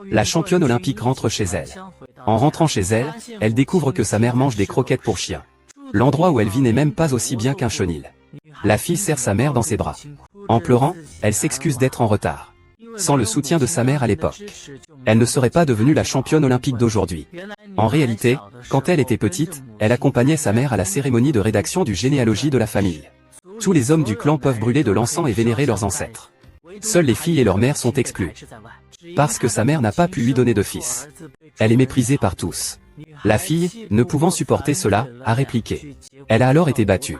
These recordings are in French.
La championne olympique rentre chez elle. En rentrant chez elle, elle découvre que sa mère mange des croquettes pour chien. L'endroit où elle vit n'est même pas aussi bien qu'un chenil. La fille serre sa mère dans ses bras. En pleurant, elle s'excuse d'être en retard. Sans le soutien de sa mère à l'époque, elle ne serait pas devenue la championne olympique d'aujourd'hui. En réalité, quand elle était petite, elle accompagnait sa mère à la cérémonie de rédaction du généalogie de la famille. Tous les hommes du clan peuvent brûler de l'encens et vénérer leurs ancêtres. Seules les filles et leur mère sont exclues. Parce que sa mère n'a pas pu lui donner de fils. Elle est méprisée par tous. La fille, ne pouvant supporter cela, a répliqué. Elle a alors été battue.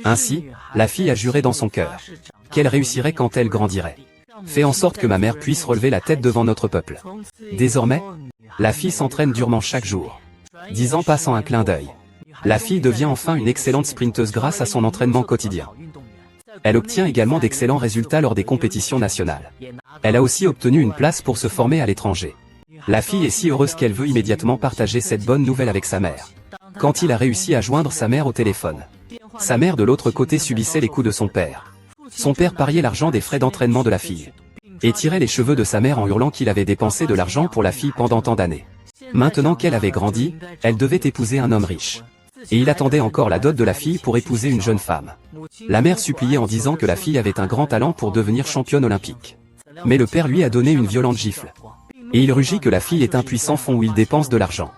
Ainsi, la fille a juré dans son cœur qu'elle réussirait quand elle grandirait. Fais en sorte que ma mère puisse relever la tête devant notre peuple. Désormais, la fille s'entraîne durement chaque jour. 10 ans passent en un clin d'œil. La fille devient enfin une excellente sprinteuse grâce à son entraînement quotidien. Elle obtient également d'excellents résultats lors des compétitions nationales. Elle a aussi obtenu une place pour se former à l'étranger. La fille est si heureuse qu'elle veut immédiatement partager cette bonne nouvelle avec sa mère. Quand il a réussi à joindre sa mère au téléphone, sa mère de l'autre côté subissait les coups de son père. Son père pariait l'argent des frais d'entraînement de la fille et tirait les cheveux de sa mère en hurlant qu'il avait dépensé de l'argent pour la fille pendant tant d'années. Maintenant qu'elle avait grandi, elle devait épouser un homme riche. Et il attendait encore la dot de la fille pour épouser une jeune femme. La mère suppliait en disant que la fille avait un grand talent pour devenir championne olympique. Mais le père lui a donné une violente gifle. Et il rugit que la fille est un puissant fond où il dépense de l'argent.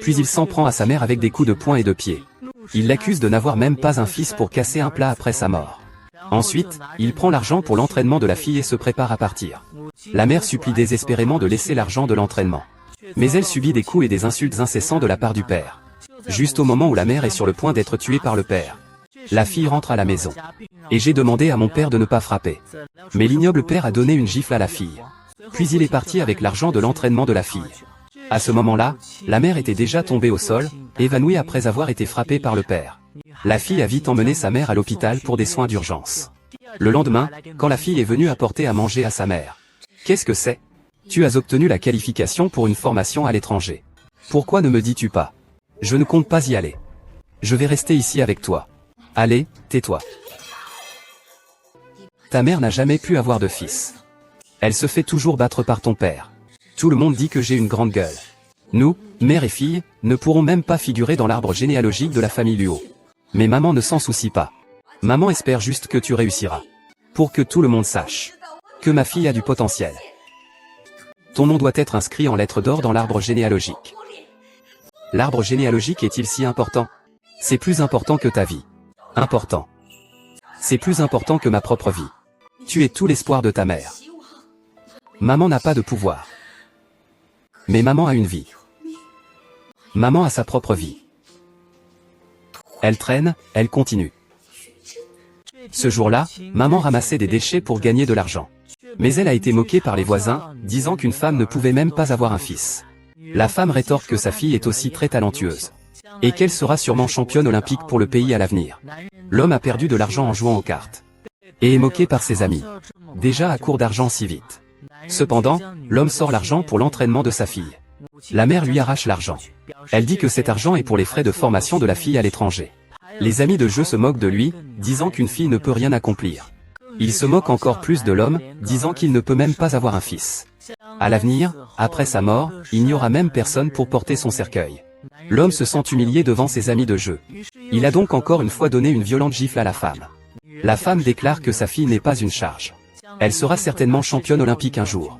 Puis il s'en prend à sa mère avec des coups de poing et de pied. Il l'accuse de n'avoir même pas un fils pour casser un plat après sa mort. Ensuite, il prend l'argent pour l'entraînement de la fille et se prépare à partir. La mère supplie désespérément de laisser l'argent de l'entraînement. Mais elle subit des coups et des insultes incessants de la part du père. Juste au moment où la mère est sur le point d'être tuée par le père, la fille rentre à la maison. Et j'ai demandé à mon père de ne pas frapper. Mais l'ignoble père a donné une gifle à la fille. Puis il est parti avec l'argent de l'entraînement de la fille. À ce moment-là, la mère était déjà tombée au sol, évanouie après avoir été frappée par le père. La fille a vite emmené sa mère à l'hôpital pour des soins d'urgence. Le lendemain, quand la fille est venue apporter à manger à sa mère. Qu'est-ce que c'est? Tu as obtenu la qualification pour une formation à l'étranger. Pourquoi ne me dis-tu pas? Je ne compte pas y aller. Je vais rester ici avec toi. Allez, tais-toi. Ta mère n'a jamais pu avoir de fils. Elle se fait toujours battre par ton père. Tout le monde dit que j'ai une grande gueule. Nous, mère et fille, ne pourrons même pas figurer dans l'arbre généalogique de la famille Luo. Mais maman ne s'en soucie pas. Maman espère juste que tu réussiras. Pour que tout le monde sache que ma fille a du potentiel. Ton nom doit être inscrit en lettres d'or dans l'arbre généalogique. L'arbre généalogique est-il si important? C'est plus important que ta vie. Important. C'est plus important que ma propre vie. Tu es tout l'espoir de ta mère. Maman n'a pas de pouvoir. Mais maman a une vie. Maman a sa propre vie. Elle traîne, elle continue. Ce jour-là, maman ramassait des déchets pour gagner de l'argent. Mais elle a été moquée par les voisins, disant qu'une femme ne pouvait même pas avoir un fils. La femme rétorque que sa fille est aussi très talentueuse. Et qu'elle sera sûrement championne olympique pour le pays à l'avenir. L'homme a perdu de l'argent en jouant aux cartes. Et est moqué par ses amis. Déjà à court d'argent si vite. Cependant, l'homme sort l'argent pour l'entraînement de sa fille. La mère lui arrache l'argent. Elle dit que cet argent est pour les frais de formation de la fille à l'étranger. Les amis de jeu se moquent de lui, disant qu'une fille ne peut rien accomplir. Ils se moquent encore plus de l'homme, disant qu'il ne peut même pas avoir un fils. À l'avenir, après sa mort, il n'y aura même personne pour porter son cercueil. L'homme se sent humilié devant ses amis de jeu. Il a donc encore une fois donné une violente gifle à la femme. La femme déclare que sa fille n'est pas une charge. Elle sera certainement championne olympique un jour.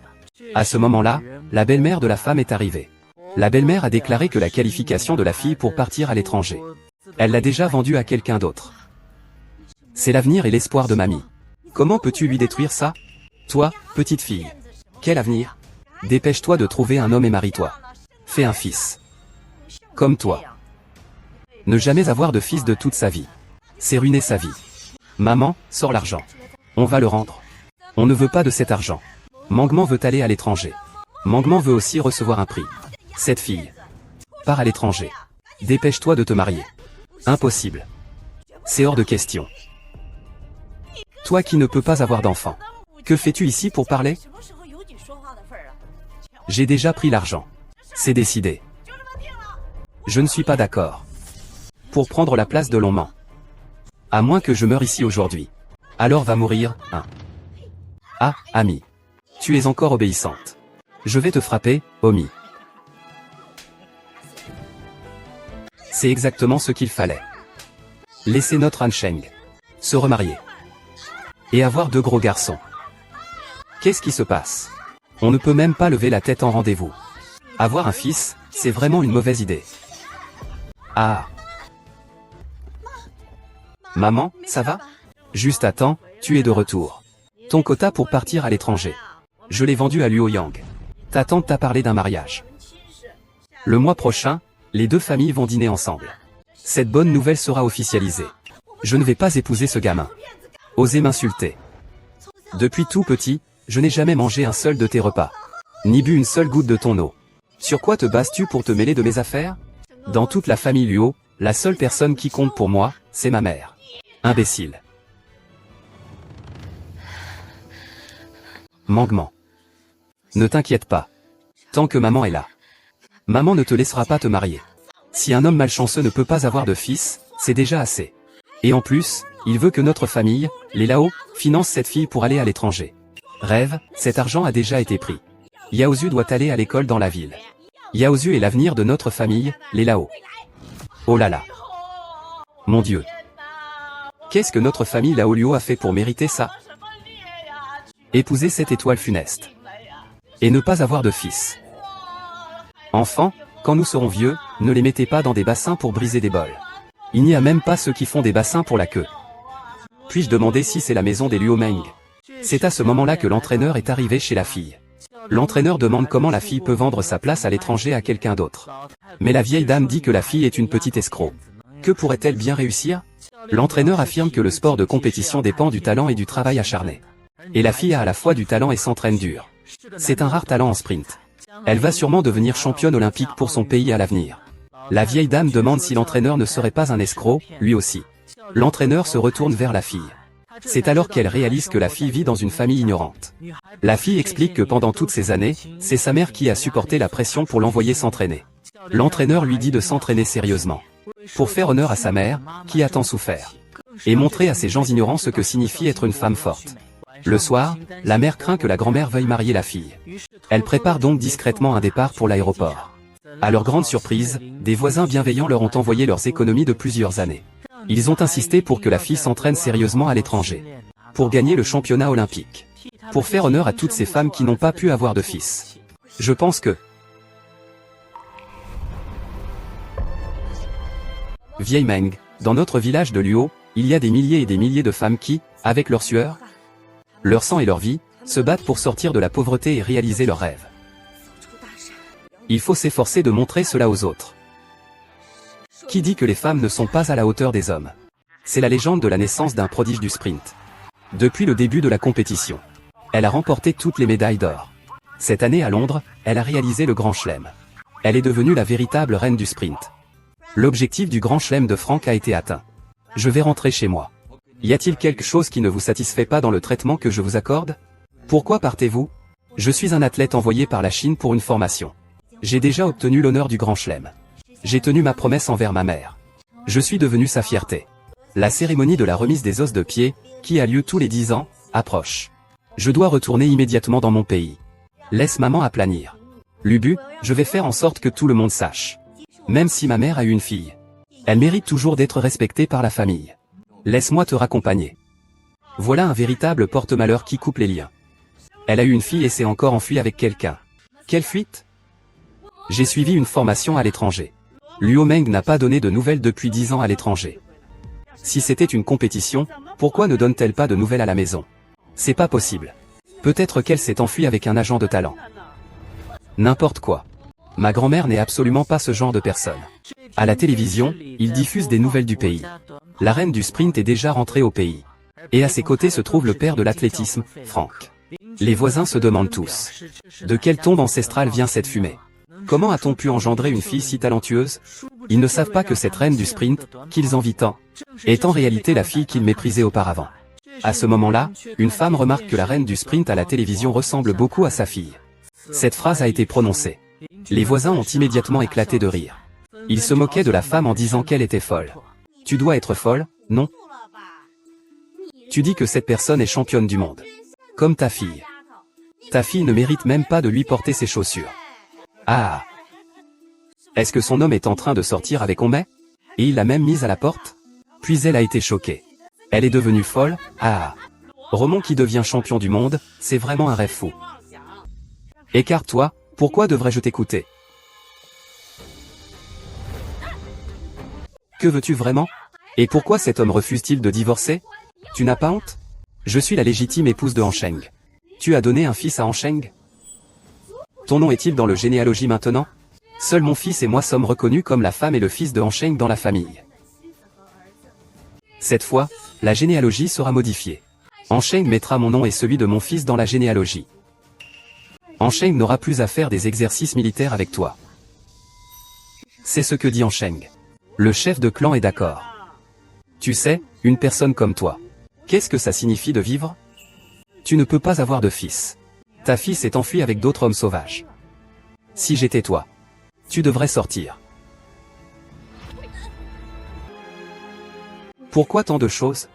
À ce moment-là, la belle-mère de la femme est arrivée. La belle-mère a déclaré que la qualification de la fille pour partir à l'étranger, elle l'a déjà vendue à quelqu'un d'autre. C'est l'avenir et l'espoir de mamie. Comment peux-tu lui détruire ça? Toi, petite fille. Quel avenir? Dépêche-toi de trouver un homme et marie-toi. Fais un fils. Comme toi. Ne jamais avoir de fils de toute sa vie. C'est ruiner sa vie. Maman, sors l'argent. On va le rendre. On ne veut pas de cet argent. Mangement veut aller à l'étranger. Mangement veut aussi recevoir un prix. Cette fille part à l'étranger. Dépêche-toi de te marier. Impossible. C'est hors de question. Toi qui ne peux pas avoir d'enfant. Que fais-tu ici pour parler? J'ai déjà pris l'argent. C'est décidé. Je ne suis pas d'accord. Pour prendre la place de Longman. À moins que je meure ici aujourd'hui. Alors va mourir, hein. Ah, amie. Tu es encore obéissante. Je vais te frapper, Omi. C'est exactement ce qu'il fallait. Laisser notre Han Sheng se remarier. Et avoir 2 gros garçons. Qu'est-ce qui se passe? On ne peut même pas lever la tête en rendez-vous. Avoir un fils, c'est vraiment une mauvaise idée. Ah. Maman, ça va? Juste attends, tu es de retour. Ton quota pour partir à l'étranger. Je l'ai vendu à Luo Yang. Ta tante t'a parlé d'un mariage. Le mois prochain, les 2 familles vont dîner ensemble. Cette bonne nouvelle sera officialisée. Je ne vais pas épouser ce gamin. Osez m'insulter. Depuis tout petit, je n'ai jamais mangé un seul de tes repas. Ni bu une seule goutte de ton eau. Sur quoi te bases-tu pour te mêler de mes affaires? Dans toute la famille Luo, la seule personne qui compte pour moi, c'est ma mère. Imbécile. Mangement. Ne t'inquiète pas. Tant que maman est là. Maman ne te laissera pas te marier. Si un homme malchanceux ne peut pas avoir de fils, c'est déjà assez. Et en plus, il veut que notre famille, les Lao, finance cette fille pour aller à l'étranger. Rêve, cet argent a déjà été pris. Yaozu doit aller à l'école dans la ville. Yaozu est l'avenir de notre famille, les Lao. Oh là là. Mon Dieu. Qu'est-ce que notre famille Lao Luo a fait pour mériter ça? Épouser cette étoile funeste. Et ne pas avoir de fils. Enfants, quand nous serons vieux, ne les mettez pas dans des bassins pour briser des bols. Il n'y a même pas ceux qui font des bassins pour la queue. Puis-je demander si c'est la maison des Luo Meng? C'est à ce moment-là que l'entraîneur est arrivé chez la fille. L'entraîneur demande comment la fille peut vendre sa place à l'étranger à quelqu'un d'autre. Mais la vieille dame dit que la fille est une petite escroc. Que pourrait-elle bien réussir? L'entraîneur affirme que le sport de compétition dépend du talent et du travail acharné. Et la fille a à la fois du talent et s'entraîne dur. C'est un rare talent en sprint. Elle va sûrement devenir championne olympique pour son pays à l'avenir. La vieille dame demande si l'entraîneur ne serait pas un escroc, lui aussi. L'entraîneur se retourne vers la fille. C'est alors qu'elle réalise que la fille vit dans une famille ignorante. La fille explique que pendant toutes ces années, c'est sa mère qui a supporté la pression pour l'envoyer s'entraîner. L'entraîneur lui dit de s'entraîner sérieusement. Pour faire honneur à sa mère, qui a tant souffert. Et montrer à ces gens ignorants ce que signifie être une femme forte. Le soir, la mère craint que la grand-mère veuille marier la fille. Elle prépare donc discrètement un départ pour l'aéroport. À leur grande surprise, des voisins bienveillants leur ont envoyé leurs économies de plusieurs années. Ils ont insisté pour que la fille s'entraîne sérieusement à l'étranger. Pour gagner le championnat olympique. Pour faire honneur à toutes ces femmes qui n'ont pas pu avoir de fils. Je pense que... Vieille Meng, dans notre village de Luo, il y a des milliers et des milliers de femmes qui, avec leur sueur, leur sang et leur vie, se battent pour sortir de la pauvreté et réaliser leurs rêves. Il faut s'efforcer de montrer cela aux autres. Qui dit que les femmes ne sont pas à la hauteur des hommes? C'est la légende de la naissance d'un prodige du sprint. Depuis le début de la compétition, elle a remporté toutes les médailles d'or. Cette année à Londres, elle a réalisé le Grand Chelem. Elle est devenue la véritable reine du sprint. L'objectif du Grand Chelem de Franck a été atteint. Je vais rentrer chez moi. Y a-t-il quelque chose qui ne vous satisfait pas dans le traitement que je vous accorde? Pourquoi partez-vous? Je suis un athlète envoyé par la Chine pour une formation. J'ai déjà obtenu l'honneur du Grand Chelem. J'ai tenu ma promesse envers ma mère. Je suis devenu sa fierté. La cérémonie de la remise des os de pied, qui a lieu tous les 10 ans, approche. Je dois retourner immédiatement dans mon pays. Laisse maman aplanir. Lubu, je vais faire en sorte que tout le monde sache. Même si ma mère a eu une fille. Elle mérite toujours d'être respectée par la famille. Laisse-moi te raccompagner. Voilà un véritable porte-malheur qui coupe les liens. Elle a eu une fille et s'est encore enfuie avec quelqu'un. Quelle fuite? J'ai suivi une formation à l'étranger. Luo Meng n'a pas donné de nouvelles depuis 10 ans à l'étranger. Si c'était une compétition, pourquoi ne donne-t-elle pas de nouvelles à la maison? C'est pas possible. Peut-être qu'elle s'est enfuie avec un agent de talent. N'importe quoi. Ma grand-mère n'est absolument pas ce genre de personne. À la télévision, ils diffusent des nouvelles du pays. La reine du sprint est déjà rentrée au pays. Et à ses côtés se trouve le père de l'athlétisme, Franck. Les voisins se demandent tous. De quelle tombe ancestrale vient cette fumée? Comment a-t-on pu engendrer une fille si talentueuse? Ils ne savent pas que cette reine du sprint, qu'ils envient tant, est en réalité la fille qu'ils méprisaient auparavant. À ce moment-là, une femme remarque que la reine du sprint à la télévision ressemble beaucoup à sa fille. Cette phrase a été prononcée. Les voisins ont immédiatement éclaté de rire. Ils se moquaient de la femme en disant qu'elle était folle. Tu dois être folle, non? Tu dis que cette personne est championne du monde. Comme ta fille. Ta fille ne mérite même pas de lui porter ses chaussures. Ah! Est-ce que son homme est en train de sortir avec Omei? Et il l'a même mise à la porte? Puis elle a été choquée. Elle est devenue folle? Ah! Romon qui devient champion du monde, c'est vraiment un rêve fou. Écarte-toi, pourquoi devrais-je t'écouter? Que veux-tu vraiment? Et pourquoi cet homme refuse-t-il de divorcer? Tu n'as pas honte? Je suis la légitime épouse de Han Sheng. Tu as donné un fils à Han Sheng? Ton nom est-il dans le généalogie maintenant? Seul mon fils et moi sommes reconnus comme la femme et le fils de Han Sheng dans la famille. Cette fois, la généalogie sera modifiée. Han Sheng mettra mon nom et celui de mon fils dans la généalogie. Han Sheng n'aura plus à faire des exercices militaires avec toi. C'est ce que dit Han Sheng. Le chef de clan est d'accord. Tu sais, une personne comme toi. Qu'est-ce que ça signifie de vivre? Tu ne peux pas avoir de fils. Ta fille s'est enfuie avec d'autres hommes sauvages. Si j'étais toi, tu devrais sortir. Pourquoi tant de choses?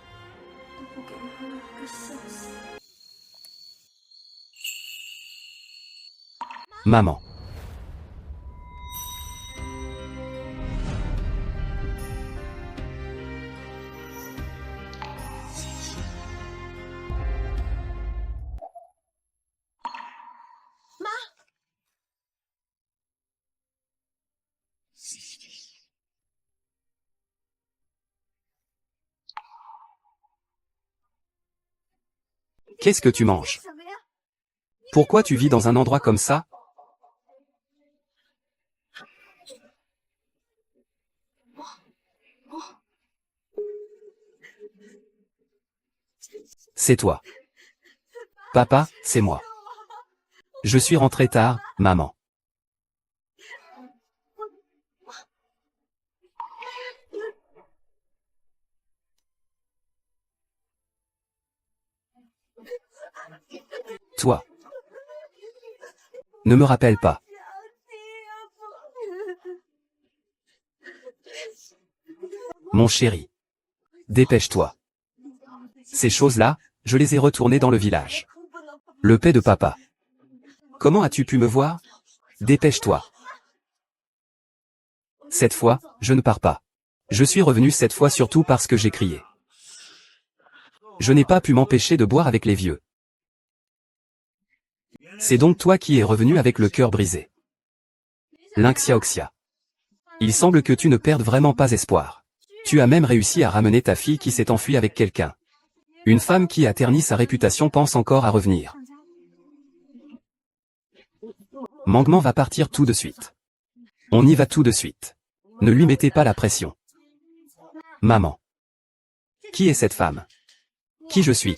Maman. Qu'est-ce que tu manges? Pourquoi tu vis dans un endroit comme ça? C'est toi. Papa, c'est moi. Je suis rentré tard, maman. Toi. Ne me rappelle pas. Mon chéri. Dépêche-toi. Ces choses-là, je les ai retournées dans le village. Le paix de papa. Comment as-tu pu me voir? Dépêche-toi. Cette fois, je ne pars pas. Je suis revenu cette fois surtout parce que j'ai crié. Je n'ai pas pu m'empêcher de boire avec les vieux. C'est donc toi qui es revenu avec le cœur brisé. Lynxia. Il semble que tu ne perdes vraiment pas espoir. Tu as même réussi à ramener ta fille qui s'est enfuie avec quelqu'un. Une femme qui a terni sa réputation pense encore à revenir. Mangman va partir tout de suite. On y va tout de suite. Ne lui mettez pas la pression. Maman. Qui est cette femme? Qui je suis?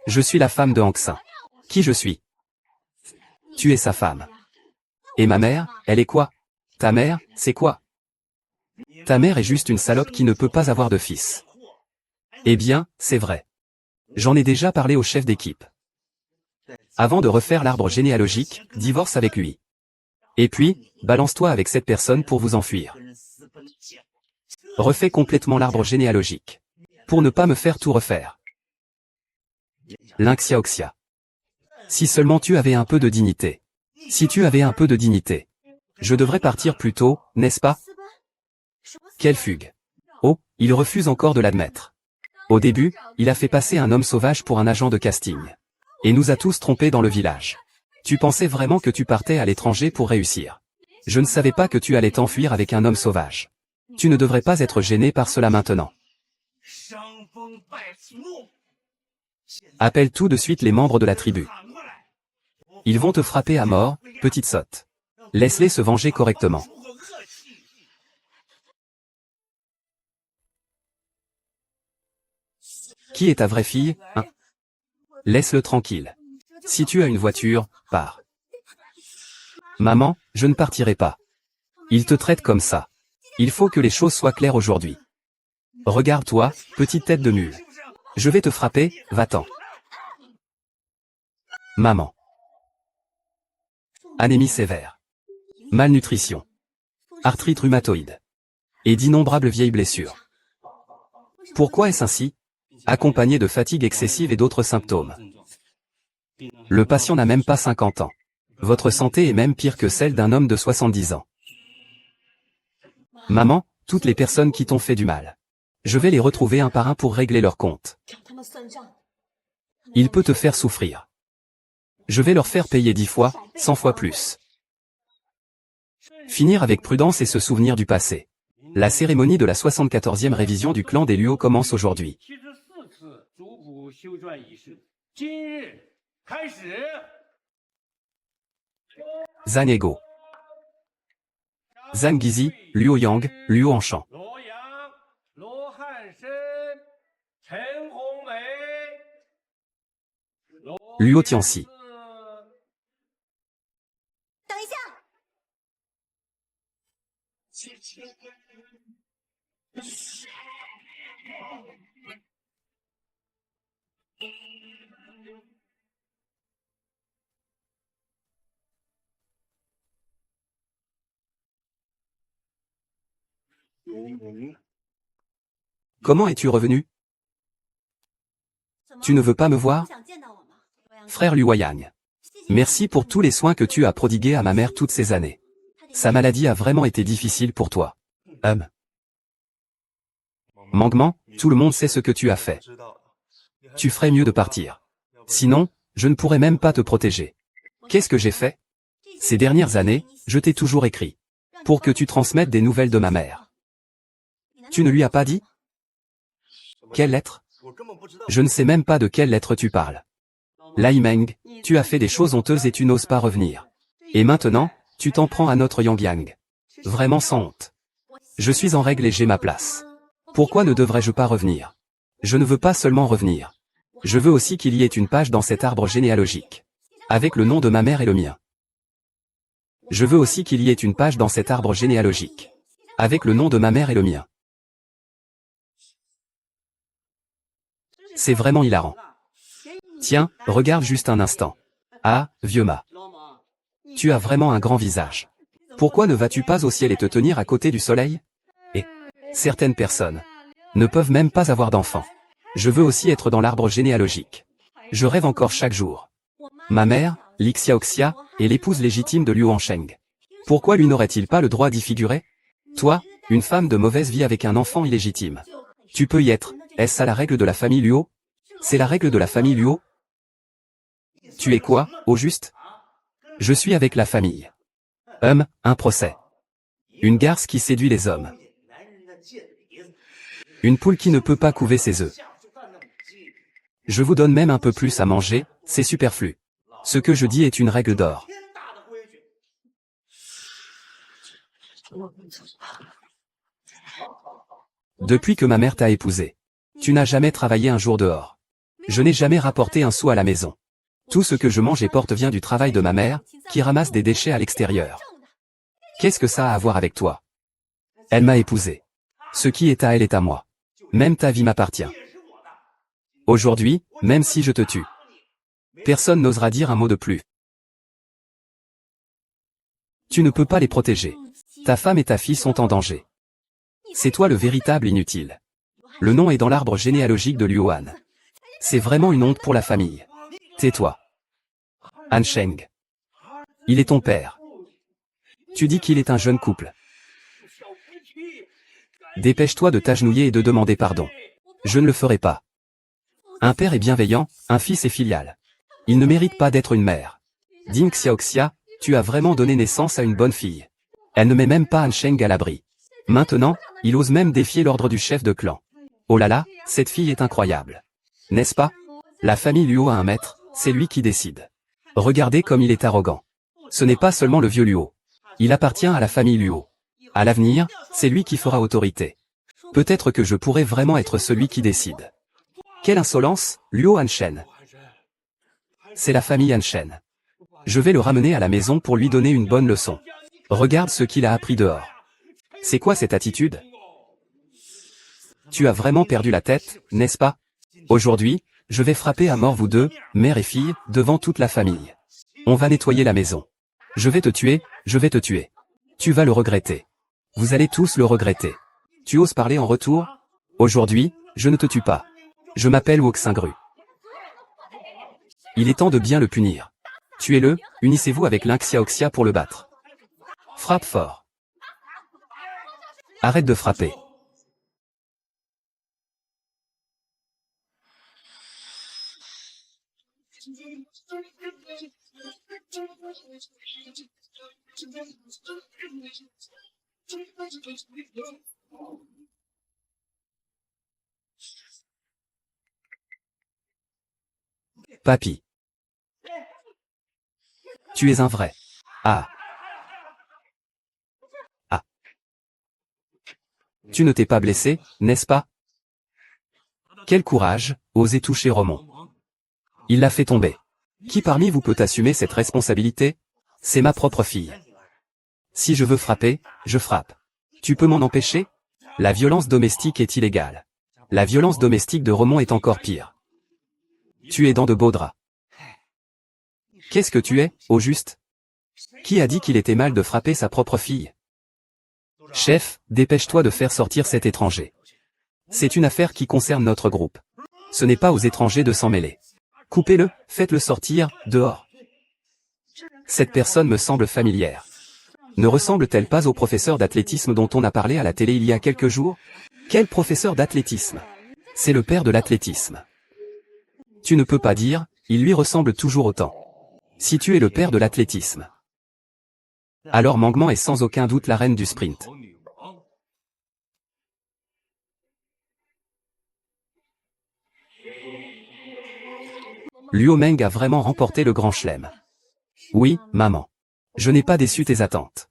Je suis la femme de Hanksin. Qui je suis? Tu es sa femme. Et ma mère, elle est quoi? Ta mère, c'est quoi? Ta mère est juste une salope qui ne peut pas avoir de fils. Eh bien, c'est vrai. J'en ai déjà parlé au chef d'équipe. Avant de refaire l'arbre généalogique, divorce avec lui. Et puis, balance-toi avec cette personne pour vous enfuir. Refais complètement l'arbre généalogique. Pour ne pas me faire tout refaire. Lynxia. Si seulement tu avais un peu de dignité. Si tu avais un peu de dignité. Je devrais partir plus tôt, n'est-ce pas? Quelle fugue. Oh, il refuse encore de l'admettre. Au début, il a fait passer un homme sauvage pour un agent de casting. Et nous a tous trompés dans le village. Tu pensais vraiment que tu partais à l'étranger pour réussir. Je ne savais pas que tu allais t'enfuir avec un homme sauvage. Tu ne devrais pas être gêné par cela maintenant. Appelle tout de suite les membres de la tribu. Ils vont te frapper à mort, petite sotte. Laisse-les se venger correctement. Qui est ta vraie fille, hein? Laisse-le tranquille. Si tu as une voiture, pars. Maman, je ne partirai pas. Il te traite comme ça. Il faut que les choses soient claires aujourd'hui. Regarde-toi, petite tête de mule. Je vais te frapper, va-t'en. Maman. Anémie sévère. Malnutrition. Arthrite rhumatoïde. Et d'innombrables vieilles blessures. Pourquoi est-ce ainsi? Accompagné de fatigue excessive et d'autres symptômes. Le patient n'a même pas 50 ans. Votre santé est même pire que celle d'un homme de 70 ans. Maman, toutes les personnes qui t'ont fait du mal. Je vais les retrouver un par un pour régler leurs comptes. Il peut te faire souffrir. Je vais leur faire payer 10 fois, 100 fois plus. Finir avec prudence et se souvenir du passé. La cérémonie de la 74e révision du clan des Luo commence aujourd'hui. Zhang Ego. Zhang Gizi, Luo Yang, Luo Anshan. Luo Tianxi. Comment es-tu revenu? Tu ne veux pas me voir? Frère Luoyang. Merci pour tous les soins que tu as prodigués à ma mère toutes ces années. Sa maladie a vraiment été difficile pour toi. Mangement, tout le monde sait ce que tu as fait. Tu ferais mieux de partir. Sinon, je ne pourrais même pas te protéger. Qu'est-ce que j'ai fait? Ces dernières années, je t'ai toujours écrit. Pour que tu transmettes des nouvelles de ma mère. Tu ne lui as pas dit? Quelle lettre? Je ne sais même pas de quelle lettre tu parles. Lai Meng, tu as fait des choses honteuses et tu n'oses pas revenir. Et maintenant, tu t'en prends à notre Yang. Vraiment sans honte. Je suis en règle et j'ai ma place. Pourquoi ne devrais-je pas revenir? Je ne veux pas seulement revenir. Je veux aussi qu'il y ait une page dans cet arbre généalogique. Avec le nom de ma mère et le mien. Je veux aussi qu'il y ait une page dans cet arbre généalogique. Avec le nom de ma mère et le mien. C'est vraiment hilarant. Tiens, regarde juste un instant. Ah, vieux Ma. Tu as vraiment un grand visage. Pourquoi ne vas-tu pas au ciel et te tenir à côté du soleil? Et certaines personnes ne peuvent même pas avoir d'enfants. Je veux aussi être dans l'arbre généalogique. Je rêve encore chaque jour. Ma mère, Li Xiaoxia, est l'épouse légitime de Liu Hansheng. Pourquoi lui n'aurait-il pas le droit d'y figurer? Toi, une femme de mauvaise vie avec un enfant illégitime. Tu peux y être, est-ce ça la règle de la famille Luo? C'est la règle de la famille Luo? Tu es quoi, au juste? Je suis avec la famille. Un procès. Une garce qui séduit les hommes. Une poule qui ne peut pas couver ses œufs. Je vous donne même un peu plus à manger, c'est superflu. Ce que je dis est une règle d'or. Depuis que ma mère t'a épousé, tu n'as jamais travaillé un jour dehors. Je n'ai jamais rapporté un sou à la maison. Tout ce que je mange et porte vient du travail de ma mère, qui ramasse des déchets à l'extérieur. Qu'est-ce que ça a à voir avec toi? Elle m'a épousé. Ce qui est à elle est à moi. Même ta vie m'appartient. Aujourd'hui, même si je te tue, personne n'osera dire un mot de plus. Tu ne peux pas les protéger. Ta femme et ta fille sont en danger. C'est toi le véritable inutile. Le nom est dans l'arbre généalogique de Luohan. C'est vraiment une honte pour la famille. Tais-toi. Hansheng. Il est ton père. Tu dis qu'il est un jeune couple. Dépêche-toi de t'agenouiller et de demander pardon. Je ne le ferai pas. Un père est bienveillant, un fils est filial. Il ne mérite pas d'être une mère. Ding Xiaoxia, tu as vraiment donné naissance à une bonne fille. Elle ne met même pas Hansheng à l'abri. Maintenant, il ose même défier l'ordre du chef de clan. Oh là là, cette fille est incroyable. N'est-ce pas? La famille Luo a un maître, c'est lui qui décide. Regardez comme il est arrogant. Ce n'est pas seulement le vieux Luo. Il appartient à la famille Luo. À l'avenir, c'est lui qui fera autorité. Peut-être que je pourrais vraiment être celui qui décide. Quelle insolence, Luo Hanshen. C'est la famille Hanshen. Je vais le ramener à la maison pour lui donner une bonne leçon. Regarde ce qu'il a appris dehors. C'est quoi cette attitude? Tu as vraiment perdu la tête, n'est-ce pas? Aujourd'hui, je vais frapper à mort vous deux, mère et fille, devant toute la famille. On va nettoyer la maison. Je vais te tuer, je vais te tuer. Tu vas le regretter. Vous allez tous le regretter. Tu oses parler en retour? Aujourd'hui, je ne te tue pas. Je m'appelle Wok Singru. Il est temps de bien le punir. Tuez-le, unissez-vous avec Lin Xiaoxia pour le battre. Frappe fort. Arrête de frapper. Papy. Tu es un vrai. Ah. Ah. Tu ne t'es pas blessé, n'est-ce pas? Quel courage, oser toucher Romon. Il l'a fait tomber. Qui parmi vous peut assumer cette responsabilité? C'est ma propre fille. Si je veux frapper, je frappe. Tu peux m'en empêcher? La violence domestique est illégale. La violence domestique de Romon est encore pire. Tu es dans de beaux draps. Qu'est-ce que tu es, au juste? Qui a dit qu'il était mal de frapper sa propre fille? Chef, dépêche-toi de faire sortir cet étranger. C'est une affaire qui concerne notre groupe. Ce n'est pas aux étrangers de s'en mêler. Coupez-le, faites-le sortir, dehors. Cette personne me semble familière. Ne ressemble-t-elle pas au professeur d'athlétisme dont on a parlé à la télé il y a quelques jours? Quel professeur d'athlétisme? C'est le père de l'athlétisme. Tu ne peux pas dire, il lui ressemble toujours autant. Si tu es le père de l'athlétisme, alors Mangman est sans aucun doute la reine du sprint. Luo Meng a vraiment remporté le grand chelem. Oui, maman. Je n'ai pas déçu tes attentes.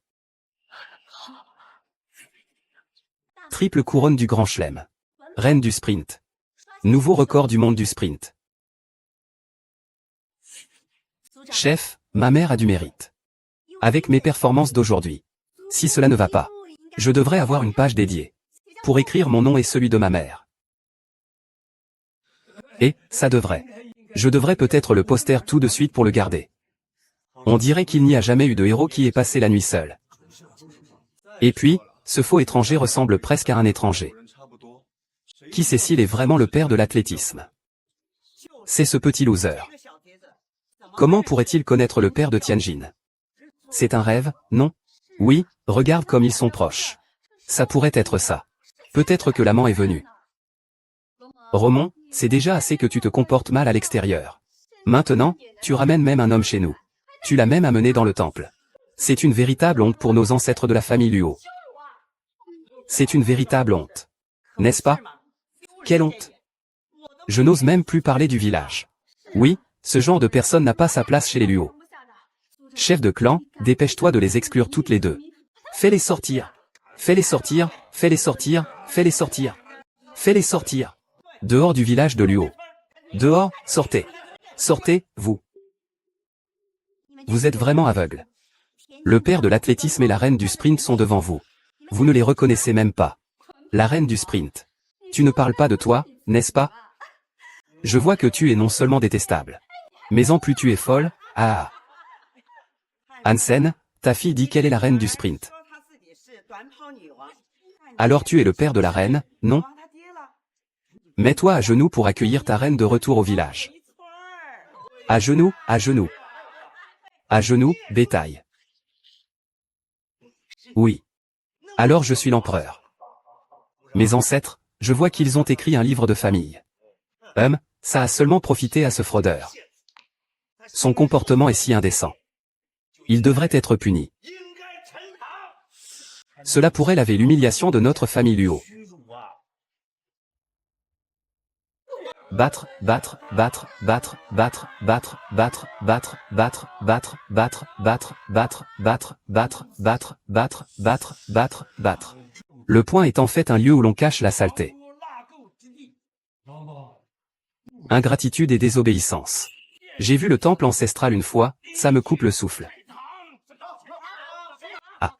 Triple couronne du grand chelem. Reine du sprint. Nouveau record du monde du sprint. Chef, ma mère a du mérite. Avec mes performances d'aujourd'hui. Si cela ne va pas, je devrais avoir une page dédiée. Pour écrire mon nom et celui de ma mère. Et, ça devrait. Je devrais peut-être le poster tout de suite pour le garder. On dirait qu'il n'y a jamais eu de héros qui ait passé la nuit seul. Et puis, ce faux étranger ressemble presque à un étranger. Qui sait s'il est vraiment le père de l'athlétisme? C'est ce petit loser. Comment pourrait-il connaître le père de Tianjin? C'est un rêve, non? Oui, regarde comme ils sont proches. Ça pourrait être ça. Peut-être que l'amant est venu. Romon, c'est déjà assez que tu te comportes mal à l'extérieur. Maintenant, tu ramènes même un homme chez nous. Tu l'as même amené dans le temple. C'est une véritable honte pour nos ancêtres de la famille Luo. C'est une véritable honte. N'est-ce pas? Quelle honte! Je n'ose même plus parler du village. Oui, ce genre de personne n'a pas sa place chez les Luo. Chef de clan, dépêche-toi de les exclure toutes les deux. Fais-les sortir. Fais-les sortir, fais-les sortir, fais-les sortir. Fais-les sortir. Dehors du village de Luo. Dehors, sortez. Sortez, vous. Vous êtes vraiment aveugle. Le père de l'athlétisme et la reine du sprint sont devant vous. Vous ne les reconnaissez même pas. La reine du sprint. Tu ne parles pas de toi, n'est-ce pas? Je vois que tu es non seulement détestable. Mais en plus tu es folle, ah. Hansen, ta fille dit qu'elle est la reine du sprint. Alors tu es le père de la reine, non? Mets-toi à genoux pour accueillir ta reine de retour au village. À genoux, à genoux. À genoux, bétail. Oui. Alors je suis l'empereur. Mes ancêtres, je vois qu'ils ont écrit un livre de famille. Ça a seulement profité à ce fraudeur. Son comportement est si indécent. Il devrait être puni. Cela pourrait laver l'humiliation de notre famille Luo. Battre, battre, battre, battre, battre, battre, battre, battre, battre, battre, battre, battre, battre, battre, battre, battre, battre, battre, battre, battre. Le point est en fait un lieu où l'on cache la saleté. Ingratitude et désobéissance. J'ai vu le temple ancestral une fois, ça me coupe le souffle. Ah.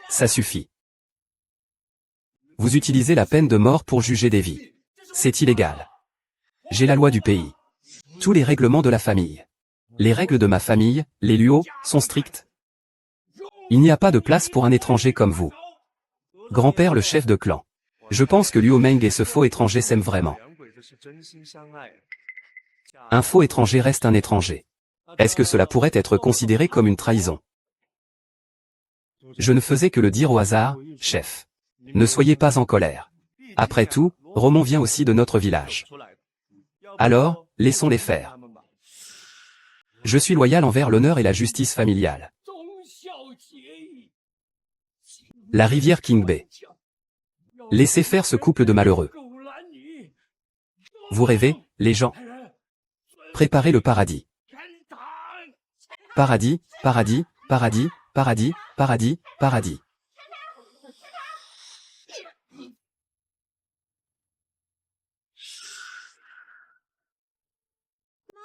Ça suffit. Vous utilisez la peine de mort pour juger des vies. C'est illégal. J'ai la loi du pays. Tous les règlements de la famille. Les règles de ma famille, les Luo, sont strictes. Il n'y a pas de place pour un étranger comme vous. Grand-père le chef de clan. Je pense que Luo Meng et ce faux étranger s'aiment vraiment. Un faux étranger reste un étranger. Est-ce que cela pourrait être considéré comme une trahison? Je ne faisais que le dire au hasard, chef. Ne soyez pas en colère. Après tout, Romon vient aussi de notre village. Alors, laissons-les faire. Je suis loyal envers l'honneur et la justice familiale. La rivière Qingbe. Laissez faire ce couple de malheureux. Vous rêvez, les gens? Préparez le paradis. Paradis, paradis, paradis, paradis, paradis, paradis.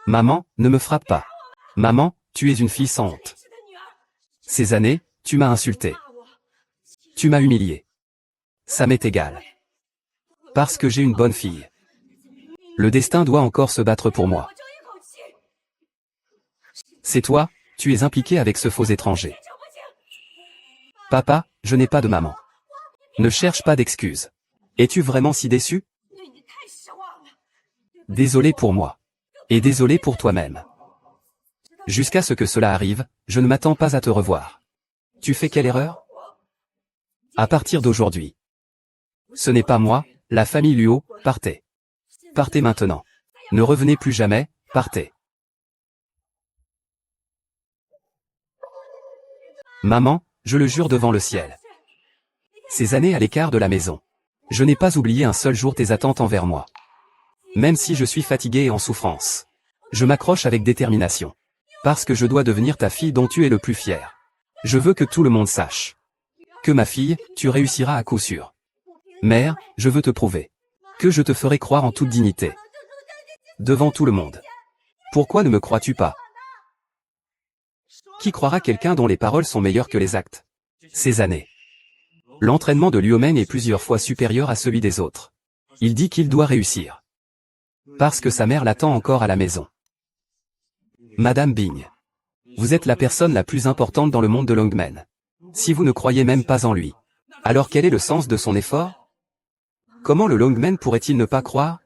Maman, ne me frappe pas. Maman, tu es une fille sans honte. Ces années, tu m'as insulté. Tu m'as humilié. Ça m'est égal. Parce que j'ai une bonne fille. Le destin doit encore se battre pour moi. C'est toi, tu es impliqué avec ce faux étranger. Papa, je n'ai pas de maman. Ne cherche pas d'excuses. Es-tu vraiment si déçu? Désolé pour moi. Et désolé pour toi-même. Jusqu'à ce que cela arrive, je ne m'attends pas à te revoir. Tu fais quelle erreur? À partir d'aujourd'hui. Ce n'est pas moi, la famille Luo, partez. Partez maintenant. Ne revenez plus jamais, partez. Maman, je le jure devant le ciel. Ces années à l'écart de la maison. Je n'ai pas oublié un seul jour tes attentes envers moi. Même si je suis fatigué et en souffrance. Je m'accroche avec détermination. Parce que je dois devenir ta fille dont tu es le plus fier. Je veux que tout le monde sache. Que ma fille, tu réussiras à coup sûr. Mère, je veux te prouver. Que je te ferai croire en toute dignité. Devant tout le monde. Pourquoi ne me crois-tu pas? Qui croira quelqu'un dont les paroles sont meilleures que les actes? Ces années. L'entraînement de Liumen est plusieurs fois supérieur à celui des autres. Il dit qu'il doit réussir. Parce que sa mère l'attend encore à la maison. Madame Bing. Vous êtes la personne la plus importante dans le monde de Longmen. Si vous ne croyez même pas en lui. Alors quel est le sens de son effort? Comment le Longmen pourrait-il ne pas croire?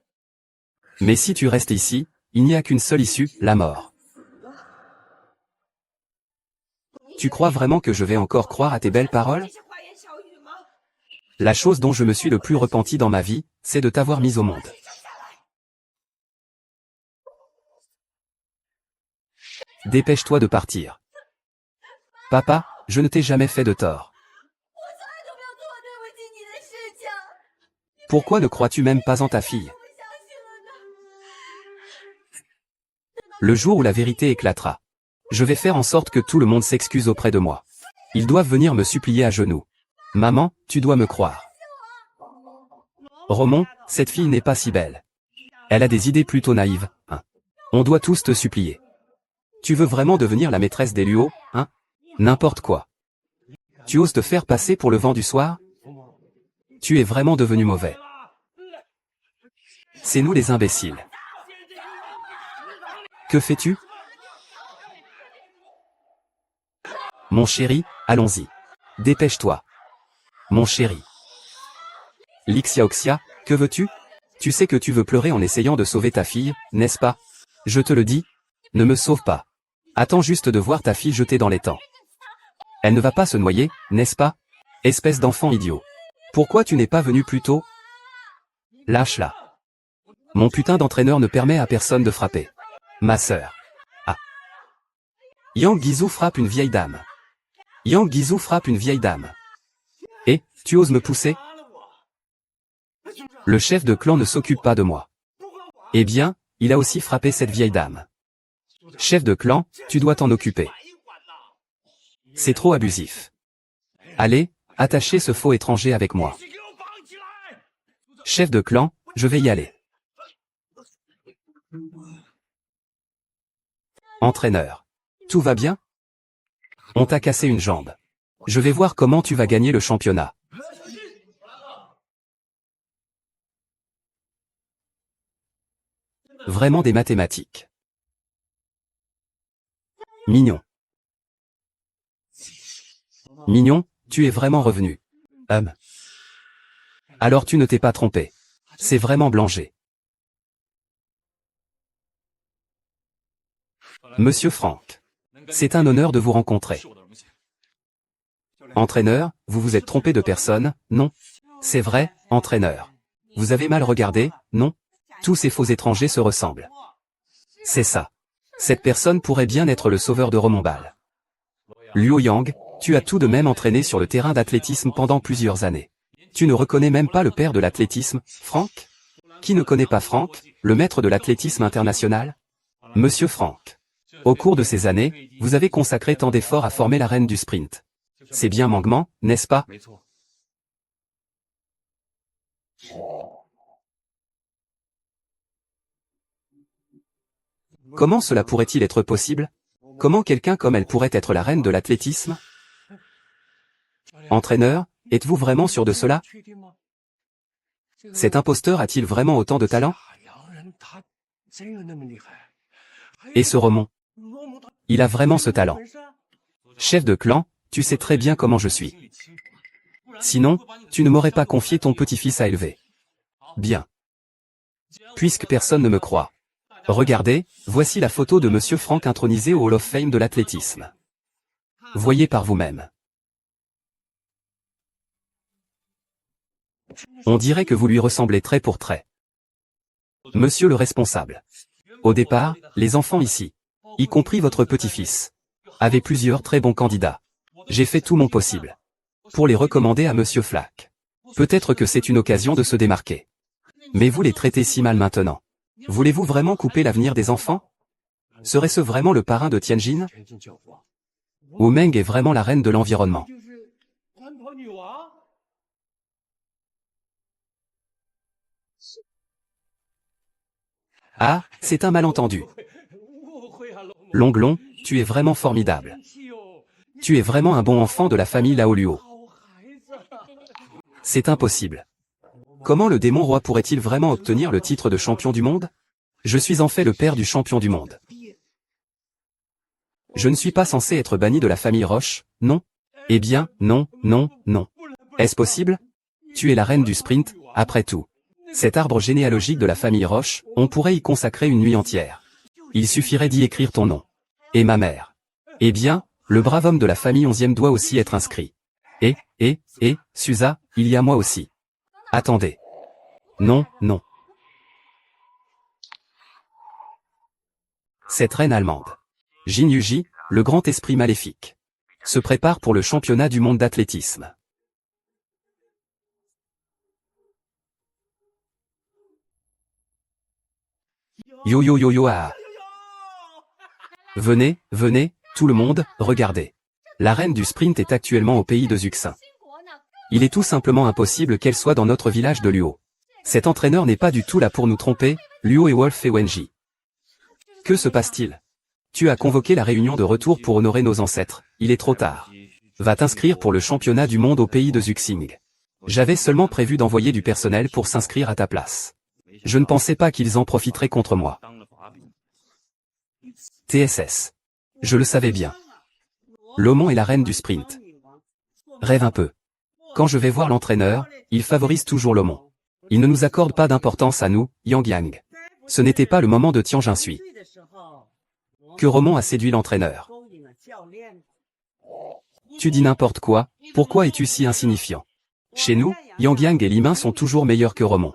Mais si tu restes ici, il n'y a qu'une seule issue, la mort. Tu crois vraiment que je vais encore croire à tes belles paroles? La chose dont je me suis le plus repenti dans ma vie, c'est de t'avoir mise au monde. Dépêche-toi de partir. Papa, je ne t'ai jamais fait de tort. Pourquoi ne crois-tu même pas en ta fille? Le jour où la vérité éclatera. Je vais faire en sorte que tout le monde s'excuse auprès de moi. Ils doivent venir me supplier à genoux. Maman, tu dois me croire. Romon, cette fille n'est pas si belle. Elle a des idées plutôt naïves, hein. On doit tous te supplier. Tu veux vraiment devenir la maîtresse des Luo, hein? N'importe quoi. Tu oses te faire passer pour le vent du soir? Tu es vraiment devenu mauvais. C'est nous les imbéciles. Que fais-tu? Mon chéri, allons-y. Dépêche-toi. Mon chéri. Lixiaoxia, que veux-tu? Tu sais que tu veux pleurer en essayant de sauver ta fille, n'est-ce pas? Je te le dis. Ne me sauve pas. Attends juste de voir ta fille jetée dans l'étang. Elle ne va pas se noyer, n'est-ce pas? Espèce d'enfant idiot. Pourquoi tu n'es pas venu plus tôt? Lâche-la. Mon putain d'entraîneur ne permet à personne de frapper. Ma sœur. Ah. Yang Guizhou frappe une vieille dame. Yang Guizhou frappe une vieille dame. Et, tu oses me pousser? Le chef de clan ne s'occupe pas de moi. Eh bien, il a aussi frappé cette vieille dame. Chef de clan, tu dois t'en occuper. C'est trop abusif. Allez, attachez ce faux étranger avec moi. Chef de clan, je vais y aller. Entraîneur. Tout va bien? On t'a cassé une jambe. Je vais voir comment tu vas gagner le championnat. Vraiment des mathématiques. Mignon. Mignon, tu es vraiment revenu. Alors tu ne t'es pas trompé. C'est vraiment Blanger. Monsieur Franck. C'est un honneur de vous rencontrer. Entraîneur, vous vous êtes trompé de personne, non? C'est vrai, entraîneur. Vous avez mal regardé, non? Tous ces faux étrangers se ressemblent. C'est ça. Cette personne pourrait bien être le sauveur de Romonbal. Luo Yang, tu as tout de même entraîné sur le terrain d'athlétisme pendant plusieurs années. Tu ne reconnais même pas le père de l'athlétisme, Franck? Qui ne connaît pas Franck, le maître de l'athlétisme international? Monsieur Franck. Au cours de ces années, vous avez consacré tant d'efforts à former la reine du sprint. C'est bien Mangman, n'est-ce pas? Comment cela pourrait-il être possible? Comment quelqu'un comme elle pourrait être la reine de l'athlétisme? Entraîneur, êtes-vous vraiment sûr de cela? Cet imposteur a-t-il vraiment autant de talent? Et ce Romon? Il a vraiment ce talent. Chef de clan, tu sais très bien comment je suis. Sinon, tu ne m'aurais pas confié ton petit-fils à élever. Bien. Puisque personne ne me croit. Regardez, voici la photo de Monsieur Franck intronisé au Hall of Fame de l'athlétisme. Voyez par vous-même. On dirait que vous lui ressemblez trait pour trait. Monsieur le responsable. Au départ, les enfants ici, y compris votre petit-fils, avaient plusieurs très bons candidats. J'ai fait tout mon possible pour les recommander à Monsieur Flack. Peut-être que c'est une occasion de se démarquer. Mais vous les traitez si mal maintenant. Voulez-vous vraiment couper l'avenir des enfants? Serait-ce vraiment le parrain de Tianjin? Wu Meng est vraiment la reine de l'environnement. Ah, c'est un malentendu. Longlong, tu es vraiment formidable. Tu es vraiment un bon enfant de la famille Lao Luo. C'est impossible. Comment le démon roi pourrait-il vraiment obtenir le titre de champion du monde? Je suis en fait le père du champion du monde. Je ne suis pas censé être banni de la famille Roche, non? Eh bien, non, non, non. Est-ce possible? Tu es la reine du sprint, après tout. Cet arbre généalogique de la famille Roche, on pourrait y consacrer une nuit entière. Il suffirait d'y écrire ton nom. Et ma mère. Eh bien, le brave homme de la famille 11e doit aussi être inscrit. Et, Suza, il y a moi aussi. Attendez. Non, non. Cette reine allemande, Jin Yuji, le grand esprit maléfique, se prépare pour le championnat du monde d'athlétisme. Yo yo yo yo ah. Venez, venez, tout le monde, regardez. La reine du sprint est actuellement au pays de Zuxin. Il est tout simplement impossible qu'elle soit dans notre village de Luo. Cet entraîneur n'est pas du tout là pour nous tromper, Luo et Wolf et Wenji. Que se passe-t-il? Tu as convoqué la réunion de retour pour honorer nos ancêtres, il est trop tard. Va t'inscrire pour le championnat du monde au pays de Zuxing. J'avais seulement prévu d'envoyer du personnel pour s'inscrire à ta place. Je ne pensais pas qu'ils en profiteraient contre moi. TSS. Je le savais bien. Lomon est la reine du sprint. Rêve un peu. Quand je vais voir l'entraîneur, il favorise toujours Lomon. Il ne nous accorde pas d'importance à nous, Yang Yang. Ce n'était pas le moment de Tianjinsui. Que Romon a séduit l'entraîneur. Tu dis n'importe quoi, pourquoi es-tu si insignifiant? Chez nous, Yang Yang et Limin sont toujours meilleurs que Romon.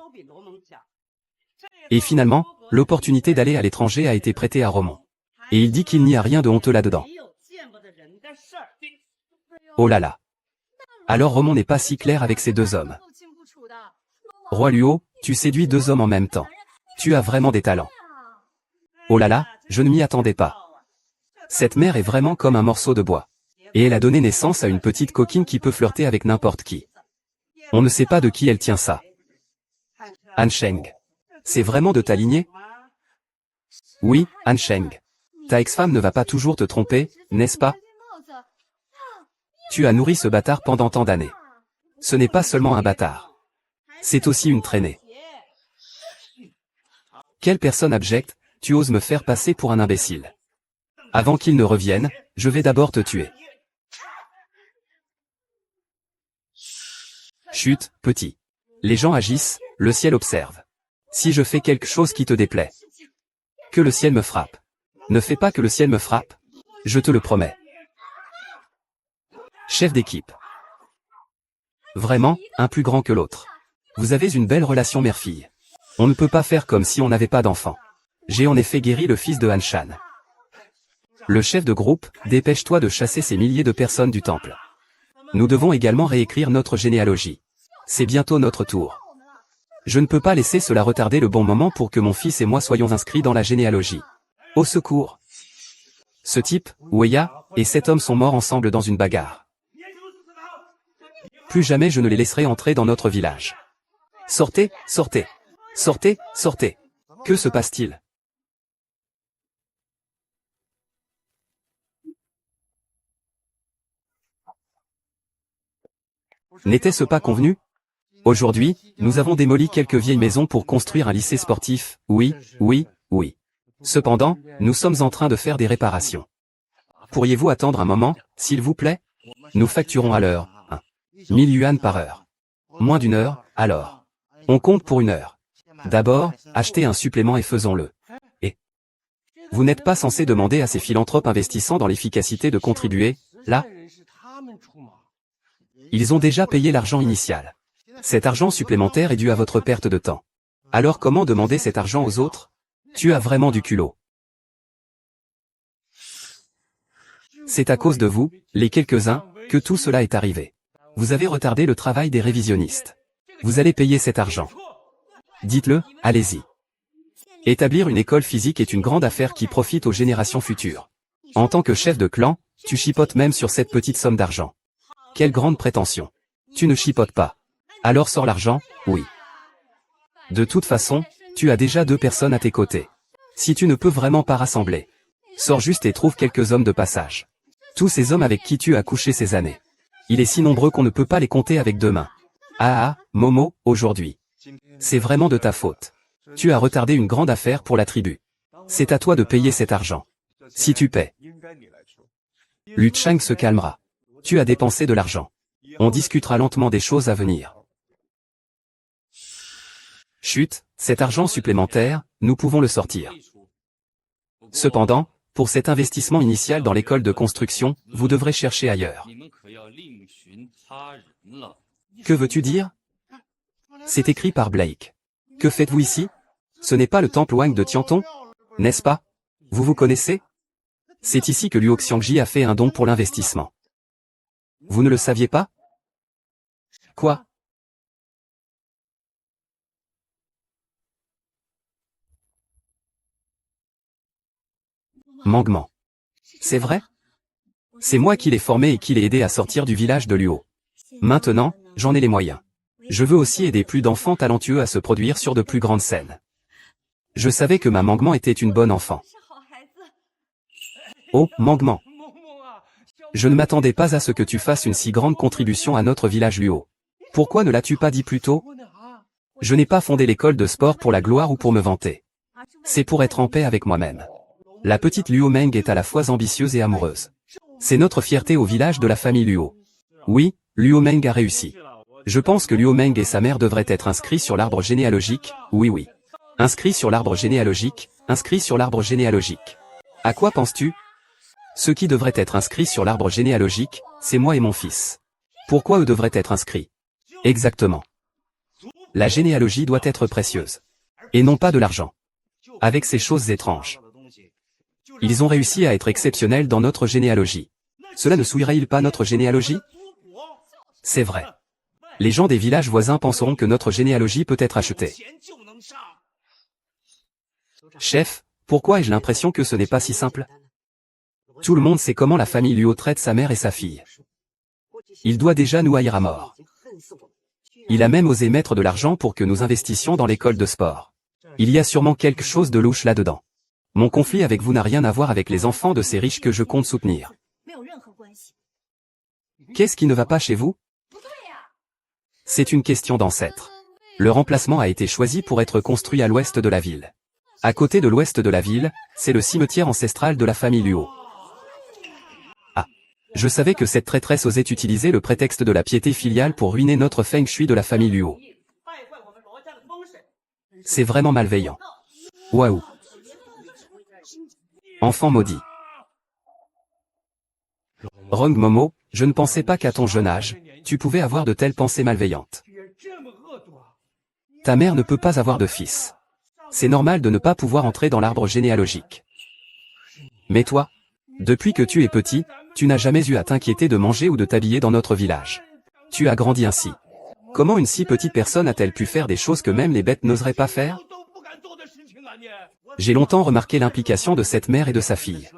Et finalement, l'opportunité d'aller à l'étranger a été prêtée à Romon. Et il dit qu'il n'y a rien de honteux là-dedans. Oh là là. Alors Romon n'est pas si clair avec ces deux hommes. Roi Luo, tu séduis deux hommes en même temps. Tu as vraiment des talents. Oh là là, je ne m'y attendais pas. Cette mère est vraiment comme un morceau de bois. Et elle a donné naissance à une petite coquine qui peut flirter avec n'importe qui. On ne sait pas de qui elle tient ça. Han Sheng. C'est vraiment de ta lignée? Oui, Han Sheng. Ta ex-femme ne va pas toujours te tromper, n'est-ce pas? Tu as nourri ce bâtard pendant tant d'années. Ce n'est pas seulement un bâtard. C'est aussi une traînée. Quelle personne abjecte, tu oses me faire passer pour un imbécile. Avant qu'il ne revienne, je vais d'abord te tuer. Chut, petit. Les gens agissent, le ciel observe. Si je fais quelque chose qui te déplaît, que le ciel me frappe. Ne fais pas que le ciel me frappe. Je te le promets. Chef d'équipe. Vraiment, un plus grand que l'autre. Vous avez une belle relation mère-fille. On ne peut pas faire comme si on n'avait pas d'enfant. J'ai en effet guéri le fils de Han Shan. Le chef de groupe, dépêche-toi de chasser ces milliers de personnes du temple. Nous devons également réécrire notre généalogie. C'est bientôt notre tour. Je ne peux pas laisser cela retarder le bon moment pour que mon fils et moi soyons inscrits dans la généalogie. Au secours! Ce type, Weya, et cet homme sont morts ensemble dans une bagarre. Plus jamais je ne les laisserai entrer dans notre village. Sortez, sortez! Sortez, sortez! Que se passe-t-il? N'était-ce pas convenu? Aujourd'hui, nous avons démoli quelques vieilles maisons pour construire un lycée sportif, oui, oui, oui. Cependant, nous sommes en train de faire des réparations. Pourriez-vous attendre un moment, s'il vous plaît? Nous facturons à l'heure, 1000 yuan par heure. Moins d'une heure, alors. On compte pour une heure. D'abord, achetez un supplément et faisons-le. Et vous n'êtes pas censé demander à ces philanthropes investissant dans l'efficacité de contribuer, là? Ils ont déjà payé l'argent initial. Cet argent supplémentaire est dû à votre perte de temps. Alors comment demander cet argent aux autres? Tu as vraiment du culot. C'est à cause de vous, les quelques-uns, que tout cela est arrivé. Vous avez retardé le travail des révisionnistes. Vous allez payer cet argent. Dites-le, allez-y. Établir une école physique est une grande affaire qui profite aux générations futures. En tant que chef de clan, tu chipotes même sur cette petite somme d'argent. Quelle grande prétention. Tu ne chipotes pas. Alors sors l'argent, oui. De toute façon, tu as déjà 2 personnes à tes côtés. Si tu ne peux vraiment pas rassembler, sors juste et trouve quelques hommes de passage. Tous ces hommes avec qui tu as couché ces années. Il est si nombreux qu'on ne peut pas les compter avec 2 mains. Ah ah, Momo, aujourd'hui. C'est vraiment de ta faute. Tu as retardé une grande affaire pour la tribu. C'est à toi de payer cet argent. Si tu paies, Lu Chang se calmera. Tu as dépensé de l'argent. On discutera lentement des choses à venir. Chut, cet argent supplémentaire, nous pouvons le sortir. Cependant, pour cet investissement initial dans l'école de construction, vous devrez chercher ailleurs. Que veux-tu dire? C'est écrit par Blake. Que faites-vous ici? Ce n'est pas le temple Wang de Tianton, n'est-ce pas? Vous vous connaissez? C'est ici que Luo Xiangji a fait un don pour l'investissement. Vous ne le saviez pas? Quoi? Mangement. C'est vrai? C'est moi qui l'ai formé et qui l'ai aidé à sortir du village de Luo. Maintenant, j'en ai les moyens. Je veux aussi aider plus d'enfants talentueux à se produire sur de plus grandes scènes. Je savais que ma Mangement était une bonne enfant. Oh, Mangement. Je ne m'attendais pas à ce que tu fasses une si grande contribution à notre village Luo. Pourquoi ne l'as-tu pas dit plus tôt? Je n'ai pas fondé l'école de sport pour la gloire ou pour me vanter. C'est pour être en paix avec moi-même. La petite Luo Meng est à la fois ambitieuse et amoureuse. C'est notre fierté au village de la famille Luo. Oui, Luo Meng a réussi. Je pense que Luo Meng et sa mère devraient être inscrits sur l'arbre généalogique, oui oui. Inscrits sur l'arbre généalogique, inscrits sur l'arbre généalogique. À quoi penses-tu? Ceux qui devraient être inscrits sur l'arbre généalogique, c'est moi et mon fils. Pourquoi eux devraient être inscrits? Exactement. La généalogie doit être précieuse. Et non pas de l'argent. Avec ces choses étranges. Ils ont réussi à être exceptionnels dans notre généalogie. Cela ne souillerait-il pas notre généalogie? C'est vrai. Les gens des villages voisins penseront que notre généalogie peut être achetée. Chef, pourquoi ai-je l'impression que ce n'est pas si simple? Tout le monde sait comment la famille Luo traite sa mère et sa fille. Il doit déjà nous haïr à mort. Il a même osé mettre de l'argent pour que nous investissions dans l'école de sport. Il y a sûrement quelque chose de louche là-dedans. Mon conflit avec vous n'a rien à voir avec les enfants de ces riches que je compte soutenir. Qu'est-ce qui ne va pas chez vous? C'est une question d'ancêtre. Le remplacement a été choisi pour être construit à l'ouest de la ville. À côté de l'ouest de la ville, c'est le cimetière ancestral de la famille Luo. Ah. Je savais que cette traîtresse osait utiliser le prétexte de la piété filiale pour ruiner notre feng shui de la famille Luo. C'est vraiment malveillant. Waouh. Enfant maudit. Rong Momo, je ne pensais pas qu'à ton jeune âge, tu pouvais avoir de telles pensées malveillantes. Ta mère ne peut pas avoir de fils. C'est normal de ne pas pouvoir entrer dans l'arbre généalogique. Mais toi, depuis que tu es petit, tu n'as jamais eu à t'inquiéter de manger ou de t'habiller dans notre village. Tu as grandi ainsi. Comment une si petite personne a-t-elle pu faire des choses que même les bêtes n'oseraient pas faire? J'ai longtemps remarqué l'implication de cette mère et de sa fille.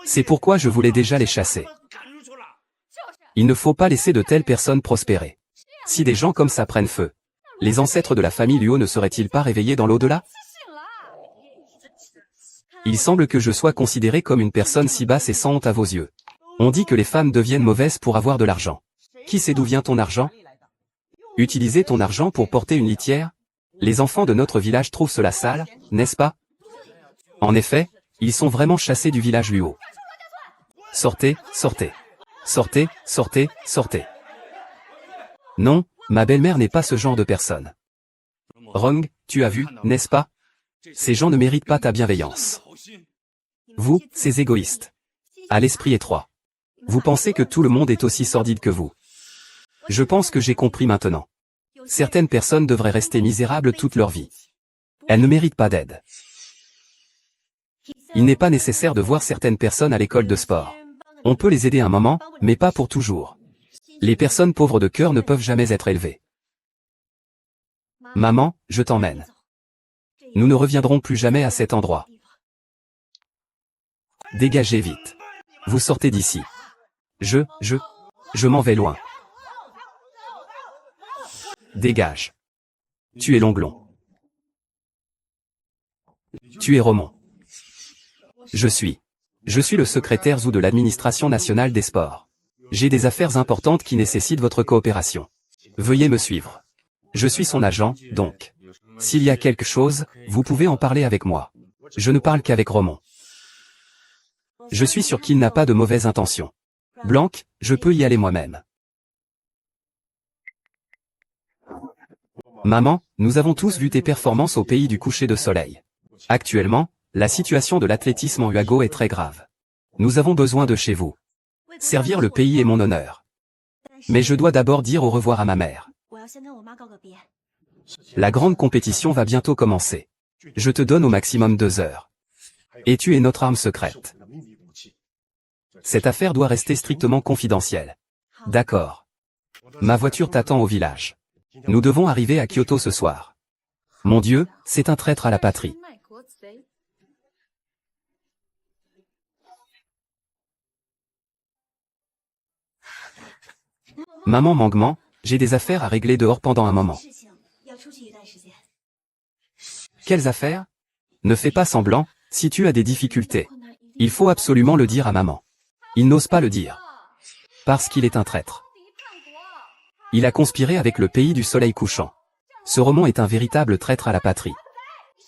C'est pourquoi je voulais déjà les chasser. Il ne faut pas laisser de telles personnes prospérer. Si des gens comme ça prennent feu, les ancêtres de la famille Luo ne seraient-ils pas réveillés dans l'au-delà? Il semble que je sois considéré comme une personne si basse et sans honte à vos yeux. On dit que les femmes deviennent mauvaises pour avoir de l'argent. Qui sait d'où vient ton argent? Utiliser ton argent pour porter une litière? Les enfants de notre village trouvent cela sale, n'est-ce pas? En effet, ils sont vraiment chassés du village Luo. Sortez, sortez. Sortez, sortez, sortez. Non, ma belle-mère n'est pas ce genre de personne. Rong, tu as vu, n'est-ce pas? Ces gens ne méritent pas ta bienveillance. Vous, ces égoïstes. À l'esprit étroit. Vous pensez que tout le monde est aussi sordide que vous. Je pense que j'ai compris maintenant. Certaines personnes devraient rester misérables toute leur vie. Elles ne méritent pas d'aide. Il n'est pas nécessaire de voir certaines personnes à l'école de sport. On peut les aider un moment, mais pas pour toujours. Les personnes pauvres de cœur ne peuvent jamais être élevées. Maman, je t'emmène. Nous ne reviendrons plus jamais à cet endroit. Dégagez vite. Vous sortez d'ici. Je m'en vais loin. Dégage. Tu es Longlon. Tu es Romon. Je suis le secrétaire Zhou de l'administration nationale des sports. J'ai des affaires importantes qui nécessitent votre coopération. Veuillez me suivre. Je suis son agent, donc. S'il y a quelque chose, vous pouvez en parler avec moi. Je ne parle qu'avec Romon. Je suis sûr qu'il n'a pas de mauvaises intentions. Blanc, je peux y aller moi-même. Maman, nous avons tous vu tes performances au pays du coucher de soleil. Actuellement, la situation de l'athlétisme en Huago est très grave. Nous avons besoin de chez vous. Servir le pays est mon honneur. Mais je dois d'abord dire au revoir à ma mère. La grande compétition va bientôt commencer. Je te donne au maximum 2 heures. Et tu es notre arme secrète. Cette affaire doit rester strictement confidentielle. D'accord. Ma voiture t'attend au village. Nous devons arriver à Kyoto ce soir. Mon Dieu, c'est un traître à la patrie. Maman Mangman, j'ai des affaires à régler dehors pendant un moment. Quelles affaires? Ne fais pas semblant, si tu as des difficultés. Il faut absolument le dire à maman. Il n'ose pas le dire. Parce qu'il est un traître. Il a conspiré avec le pays du soleil couchant. Ce Romon est un véritable traître à la patrie.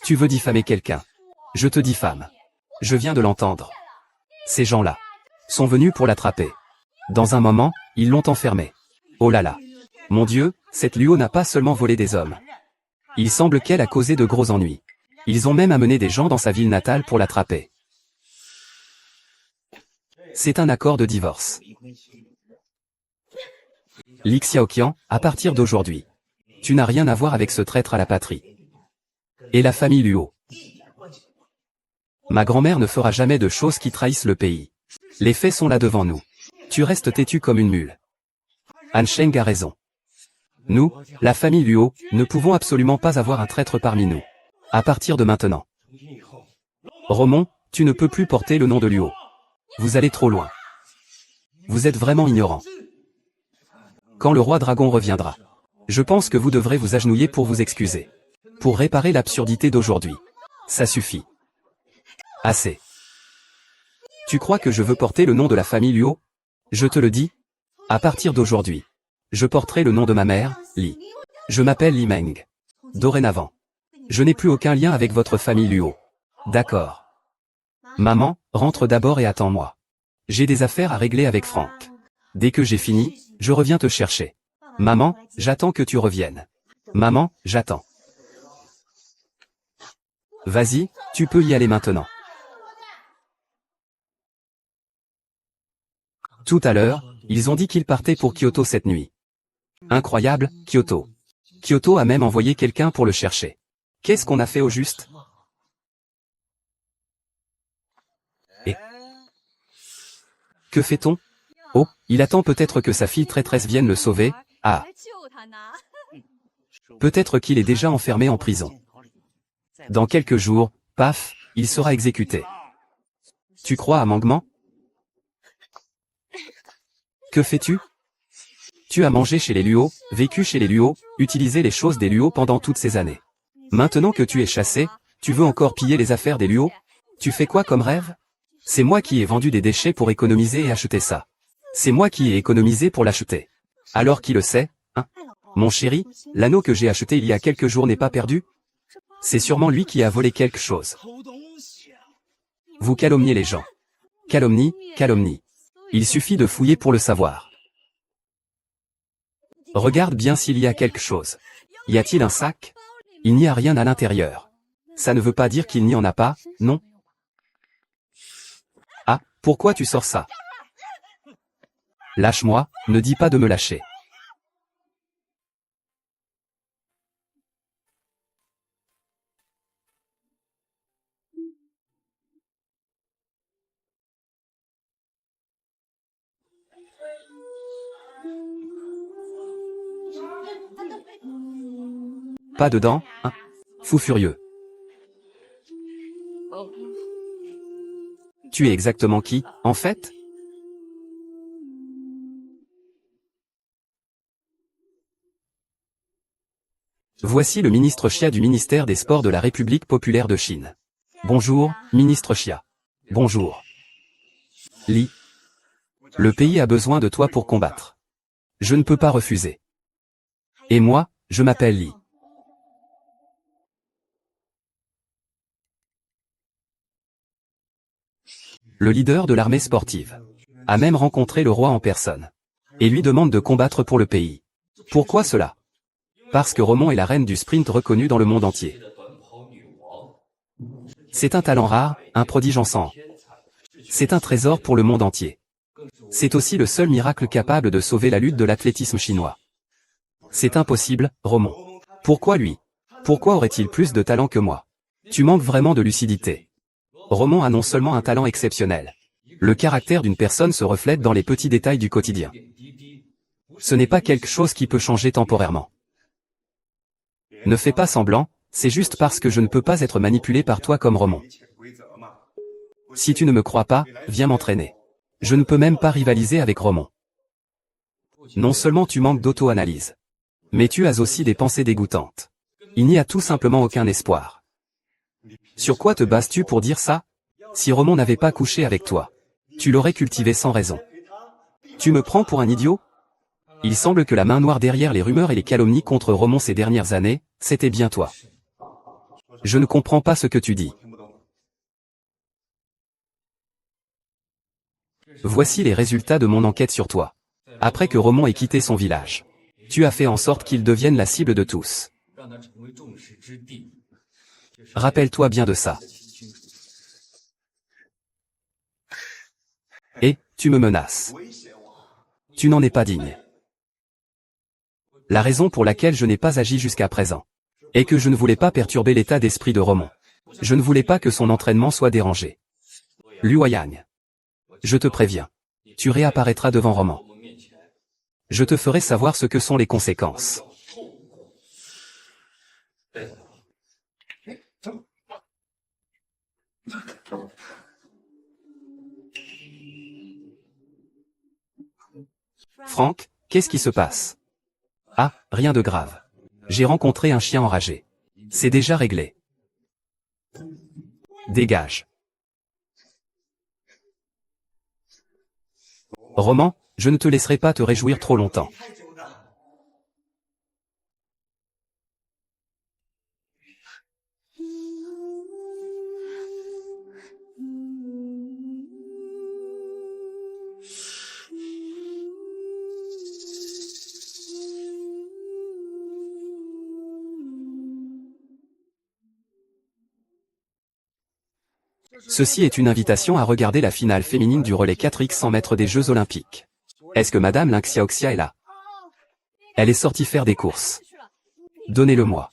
Tu veux diffamer quelqu'un? Je te diffame. Je viens de l'entendre. Ces gens-là sont venus pour l'attraper. Dans un moment, ils l'ont enfermé. Oh là là. Mon Dieu, cette Luo n'a pas seulement volé des hommes. Il semble qu'elle a causé de gros ennuis. Ils ont même amené des gens dans sa ville natale pour l'attraper. C'est un accord de divorce. Li Xiaoqian, à partir d'aujourd'hui, tu n'as rien à voir avec ce traître à la patrie. Et la famille Luo. Ma grand-mère ne fera jamais de choses qui trahissent le pays. Les faits sont là devant nous. Tu restes têtu comme une mule. Han Sheng a raison. Nous, la famille Luo, ne pouvons absolument pas avoir un traître parmi nous. À partir de maintenant. Romon, tu ne peux plus porter le nom de Luo. Vous allez trop loin. Vous êtes vraiment ignorant. Quand le roi dragon reviendra, je pense que vous devrez vous agenouiller pour vous excuser. Pour réparer l'absurdité d'aujourd'hui. Ça suffit. Assez. Tu crois que je veux porter le nom de la famille Luo? Je te le dis. À partir d'aujourd'hui, je porterai le nom de ma mère, Li. Je m'appelle Li Meng. Dorénavant, je n'ai plus aucun lien avec votre famille Luo. D'accord. Maman, rentre d'abord et attends-moi. J'ai des affaires à régler avec Franck. Dès que j'ai fini, je reviens te chercher. Maman, j'attends que tu reviennes. Maman, j'attends. Vas-y, tu peux y aller maintenant. Tout à l'heure, ils ont dit qu'ils partaient pour Kyoto cette nuit. Incroyable, Kyoto. Kyoto a même envoyé quelqu'un pour le chercher. Qu'est-ce qu'on a fait au juste? Et que fait-on? Oh, il attend peut-être que sa fille traîtresse vienne le sauver. Ah. Peut-être qu'il est déjà enfermé en prison. Dans quelques jours, paf, il sera exécuté. Tu crois à Mangement? Que fais-tu? Tu as mangé chez les Luo, vécu chez les Luo, utilisé les choses des Luo pendant toutes ces années. Maintenant que tu es chassé, tu veux encore piller les affaires des Luo? Tu fais quoi comme rêve? C'est moi qui ai vendu des déchets pour économiser et acheter ça. C'est moi qui ai économisé pour l'acheter. Alors qui le sait, hein? Mon chéri, l'anneau que j'ai acheté il y a quelques jours n'est pas perdu? C'est sûrement lui qui a volé quelque chose. Vous calomniez les gens. Calomnie, calomnie. Il suffit de fouiller pour le savoir. Regarde bien s'il y a quelque chose. Y a-t-il un sac? Il n'y a rien à l'intérieur. Ça ne veut pas dire qu'il n'y en a pas, non? Ah, pourquoi tu sors ça? Lâche-moi, ne dis pas de me lâcher. Pas dedans, hein? Fou furieux. Tu es exactement qui, en fait? Voici le ministre Xia du ministère des Sports de la République populaire de Chine. Bonjour, ministre Xia. Bonjour. Li. Le pays a besoin de toi pour combattre. Je ne peux pas refuser. Et moi, je m'appelle Li. Le leader de l'armée sportive a même rencontré le roi en personne et lui demande de combattre pour le pays. Pourquoi cela? Parce que Romon est la reine du sprint reconnue dans le monde entier. C'est un talent rare, un prodige en sang. C'est un trésor pour le monde entier. C'est aussi le seul miracle capable de sauver la lutte de l'athlétisme chinois. C'est impossible, Romon. Pourquoi lui? Pourquoi aurait-il plus de talent que moi? Tu manques vraiment de lucidité. Romon a non seulement un talent exceptionnel. Le caractère d'une personne se reflète dans les petits détails du quotidien. Ce n'est pas quelque chose qui peut changer temporairement. Ne fais pas semblant, c'est juste parce que je ne peux pas être manipulé par toi comme Romon. Si tu ne me crois pas, viens m'entraîner. Je ne peux même pas rivaliser avec Romon. Non seulement tu manques d'auto-analyse, mais tu as aussi des pensées dégoûtantes. Il n'y a tout simplement aucun espoir. Sur quoi te bases-tu pour dire ça? Si Romon n'avait pas couché avec toi, tu l'aurais cultivé sans raison. Tu me prends pour un idiot? Il semble que la main noire derrière les rumeurs et les calomnies contre Romon ces dernières années, c'était bien toi. Je ne comprends pas ce que tu dis. Voici les résultats de mon enquête sur toi. Après que Romon ait quitté son village, tu as fait en sorte qu'il devienne la cible de tous. Rappelle-toi bien de ça. Et, tu me menaces. Tu n'en es pas digne. La raison pour laquelle je n'ai pas agi jusqu'à présent est que je ne voulais pas perturber l'état d'esprit de Romon. Je ne voulais pas que son entraînement soit dérangé. Luoyang. Je te préviens. Tu réapparaîtras devant Romon. Je te ferai savoir ce que sont les conséquences. Franck, qu'est-ce qui se passe? Ah, rien de grave. J'ai rencontré un chien enragé. C'est déjà réglé. Dégage. Roman, je ne te laisserai pas te réjouir trop longtemps. Ceci est une invitation à regarder la finale féminine du relais 4x 100 mètres des Jeux Olympiques. Est-ce que Madame Ling Xiaoxia est là? Elle est sortie faire des courses. Donnez-le-moi.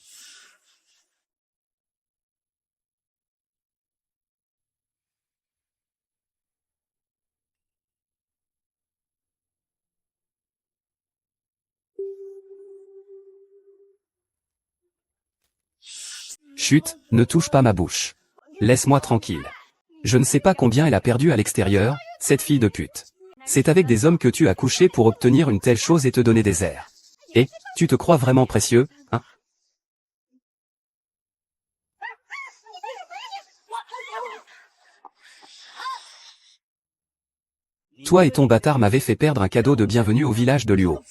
Chut, ne touche pas ma bouche. Laisse-moi tranquille. Je ne sais pas combien elle a perdu à l'extérieur, cette fille de pute. C'est avec des hommes que tu as couché pour obtenir une telle chose et te donner des airs. Et, tu te crois vraiment précieux, hein? Toi et ton bâtard m'avez fait perdre un cadeau de bienvenue au village de Luo.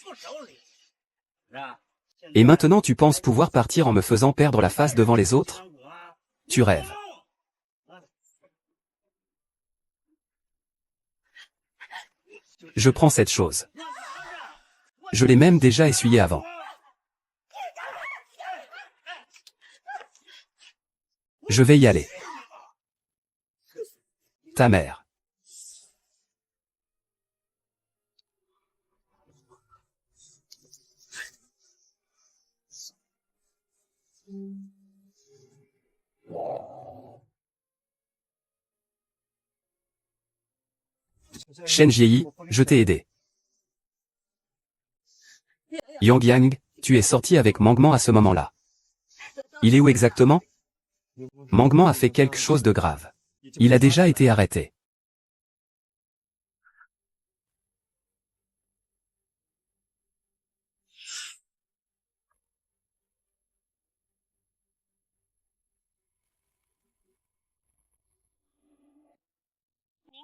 Et maintenant tu penses pouvoir partir en me faisant perdre la face devant les autres? Tu rêves. Je prends cette chose. Je l'ai même déjà essuyée avant. Je vais y aller. Ta mère. Shen Jieyi, je t'ai aidé. Yang Yang, tu es sorti avec Mangman à ce moment-là. Il est où exactement? Mangman a fait quelque chose de grave. Il a déjà été arrêté.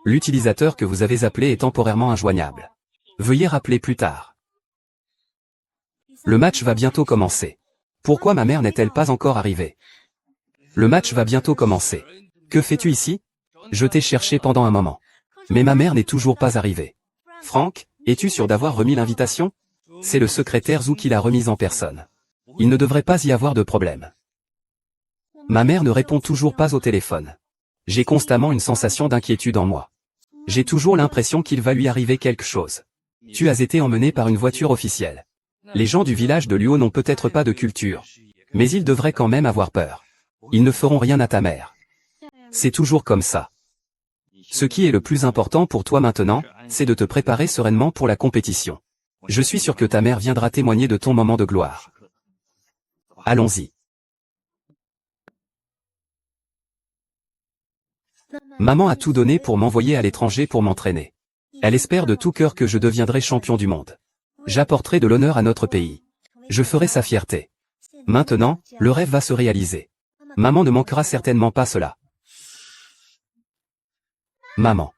L'utilisateur que vous avez appelé est temporairement injoignable. Veuillez rappeler plus tard. Le match va bientôt commencer. Pourquoi ma mère n'est-elle pas encore arrivée? Le match va bientôt commencer. Que fais-tu ici? Je t'ai cherché pendant un moment. Mais ma mère n'est toujours pas arrivée. Franck, es-tu sûr d'avoir remis l'invitation? C'est le secrétaire Zhou qui l'a remise en personne. Il ne devrait pas y avoir de problème. Ma mère ne répond toujours pas au téléphone. J'ai constamment une sensation d'inquiétude en moi. J'ai toujours l'impression qu'il va lui arriver quelque chose. Tu as été emmené par une voiture officielle. Les gens du village de Luo n'ont peut-être pas de culture. Mais ils devraient quand même avoir peur. Ils ne feront rien à ta mère. C'est toujours comme ça. Ce qui est le plus important pour toi maintenant, c'est de te préparer sereinement pour la compétition. Je suis sûr que ta mère viendra témoigner de ton moment de gloire. Allons-y. Maman a tout donné pour m'envoyer à l'étranger pour m'entraîner. Elle espère de tout cœur que je deviendrai champion du monde. J'apporterai de l'honneur à notre pays. Je ferai sa fierté. Maintenant, le rêve va se réaliser. Maman ne manquera certainement pas cela. Maman.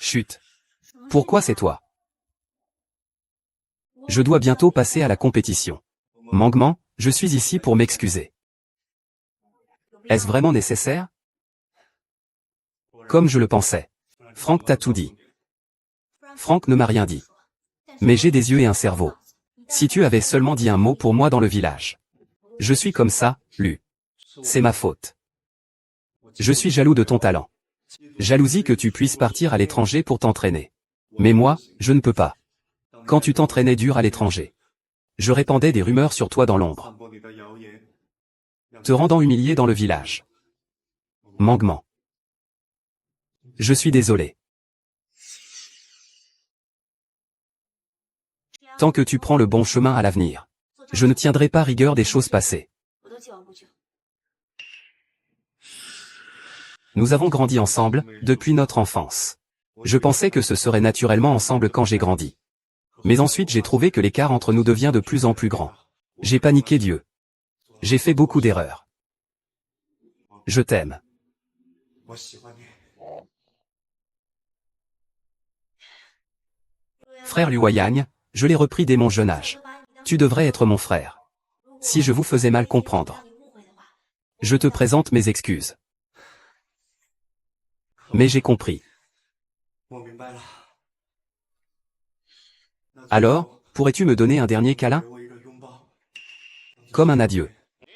Chut. Pourquoi c'est toi? Je dois bientôt passer à la compétition. Mangman, je suis ici pour m'excuser. Est-ce vraiment nécessaire? Comme je le pensais. Franck t'a tout dit. Franck ne m'a rien dit. Mais j'ai des yeux et un cerveau. Si tu avais seulement dit un mot pour moi dans le village. Je suis comme ça, Lu. C'est ma faute. Je suis jaloux de ton talent. Jalousie que tu puisses partir à l'étranger pour t'entraîner. Mais moi, je ne peux pas. Quand tu t'entraînais dur à l'étranger. Je répandais des rumeurs sur toi dans l'ombre. Te rendant humilié dans le village. Mangman. Je suis désolé. Tant que tu prends le bon chemin à l'avenir. Je ne tiendrai pas rigueur des choses passées. Nous avons grandi ensemble, depuis notre enfance. Je pensais que ce serait naturellement ensemble quand j'ai grandi. Mais ensuite j'ai trouvé que l'écart entre nous devient de plus en plus grand. J'ai paniqué Dieu. J'ai fait beaucoup d'erreurs. Je t'aime. Frère Luoyang, je l'ai repris dès mon jeune âge. Tu devrais être mon frère. Si je vous faisais mal comprendre. Je te présente mes excuses. Mais j'ai compris. Alors, Pourrais-tu me donner un dernier câlin? Comme un adieu.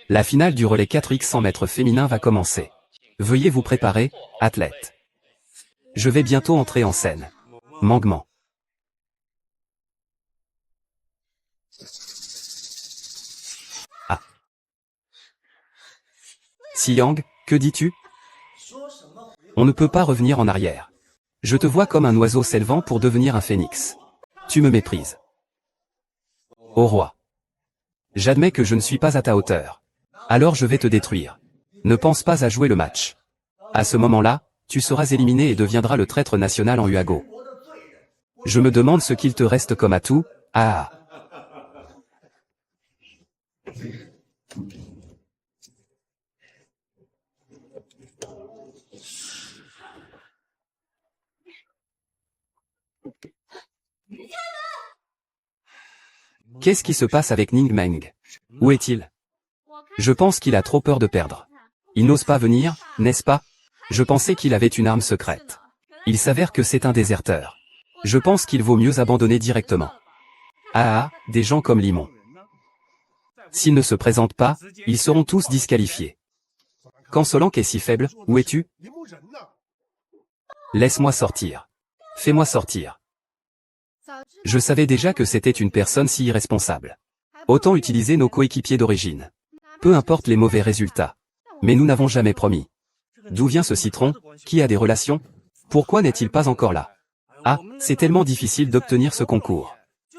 La finale du relais 4x 100 mètres féminin va commencer. Veuillez vous préparer, athlète. Je vais bientôt entrer en scène. Mangement. Ah. Xiang, que dis-tu? On ne peut pas revenir en arrière. Je te vois comme un oiseau s'élevant pour devenir un phénix. Tu me méprises. Ô roi. J'admets que je ne suis pas à ta hauteur. Alors je vais te détruire. Ne pense pas à jouer le match. À ce moment-là, tu seras éliminé et deviendras le traître national en Huago. Je me demande ce qu'il te reste comme atout. Ah. Qu'est-ce qui se passe avec Ning Meng? Où est-il? Je pense qu'il a trop peur de perdre. Il n'ose pas venir, n'est-ce pas? Je pensais qu'il avait une arme secrète. Il s'avère que c'est un déserteur. Je pense qu'il vaut mieux abandonner directement. Ah, des gens comme Limon. S'ils ne se présentent pas, ils seront tous disqualifiés. Quand Solanke est si faible, où es-tu? Laisse-moi sortir. Fais-moi sortir. Je savais déjà que c'était une personne si irresponsable. Autant utiliser nos coéquipiers d'origine. Peu importe les mauvais résultats. Mais nous n'avons jamais promis. D'où vient ce citron? Qui a des relations? Pourquoi n'est-il pas encore là? Ah, c'est tellement difficile d'obtenir ce concours.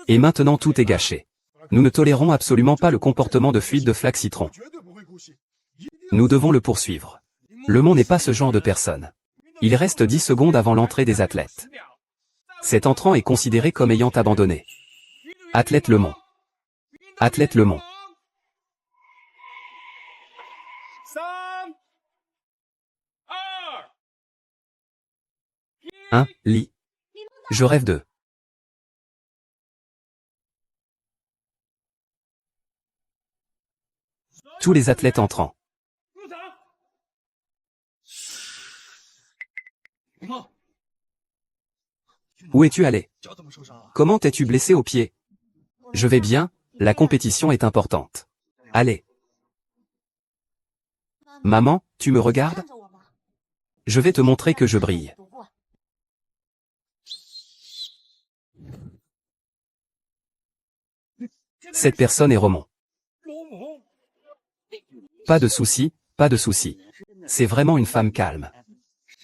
Et maintenant tout est gâché. Nous ne tolérons absolument pas le comportement de fuite de Flac Citron. Nous devons le poursuivre. Lemon n'est pas ce genre de personne. Il reste 10 secondes avant l'entrée des athlètes. Cet entrant est considéré comme ayant abandonné. Athlète Lemon. Athlète Lemon. 1, lit. Je rêve de. Tous les athlètes entrants. Où es-tu allé? Comment t'es-tu blessé au pied? Je vais bien, la compétition est importante. Allez. Maman, tu me regardes? Je vais te montrer que je brille. Cette personne est Romon. Pas de souci, pas de souci. C'est vraiment une femme calme.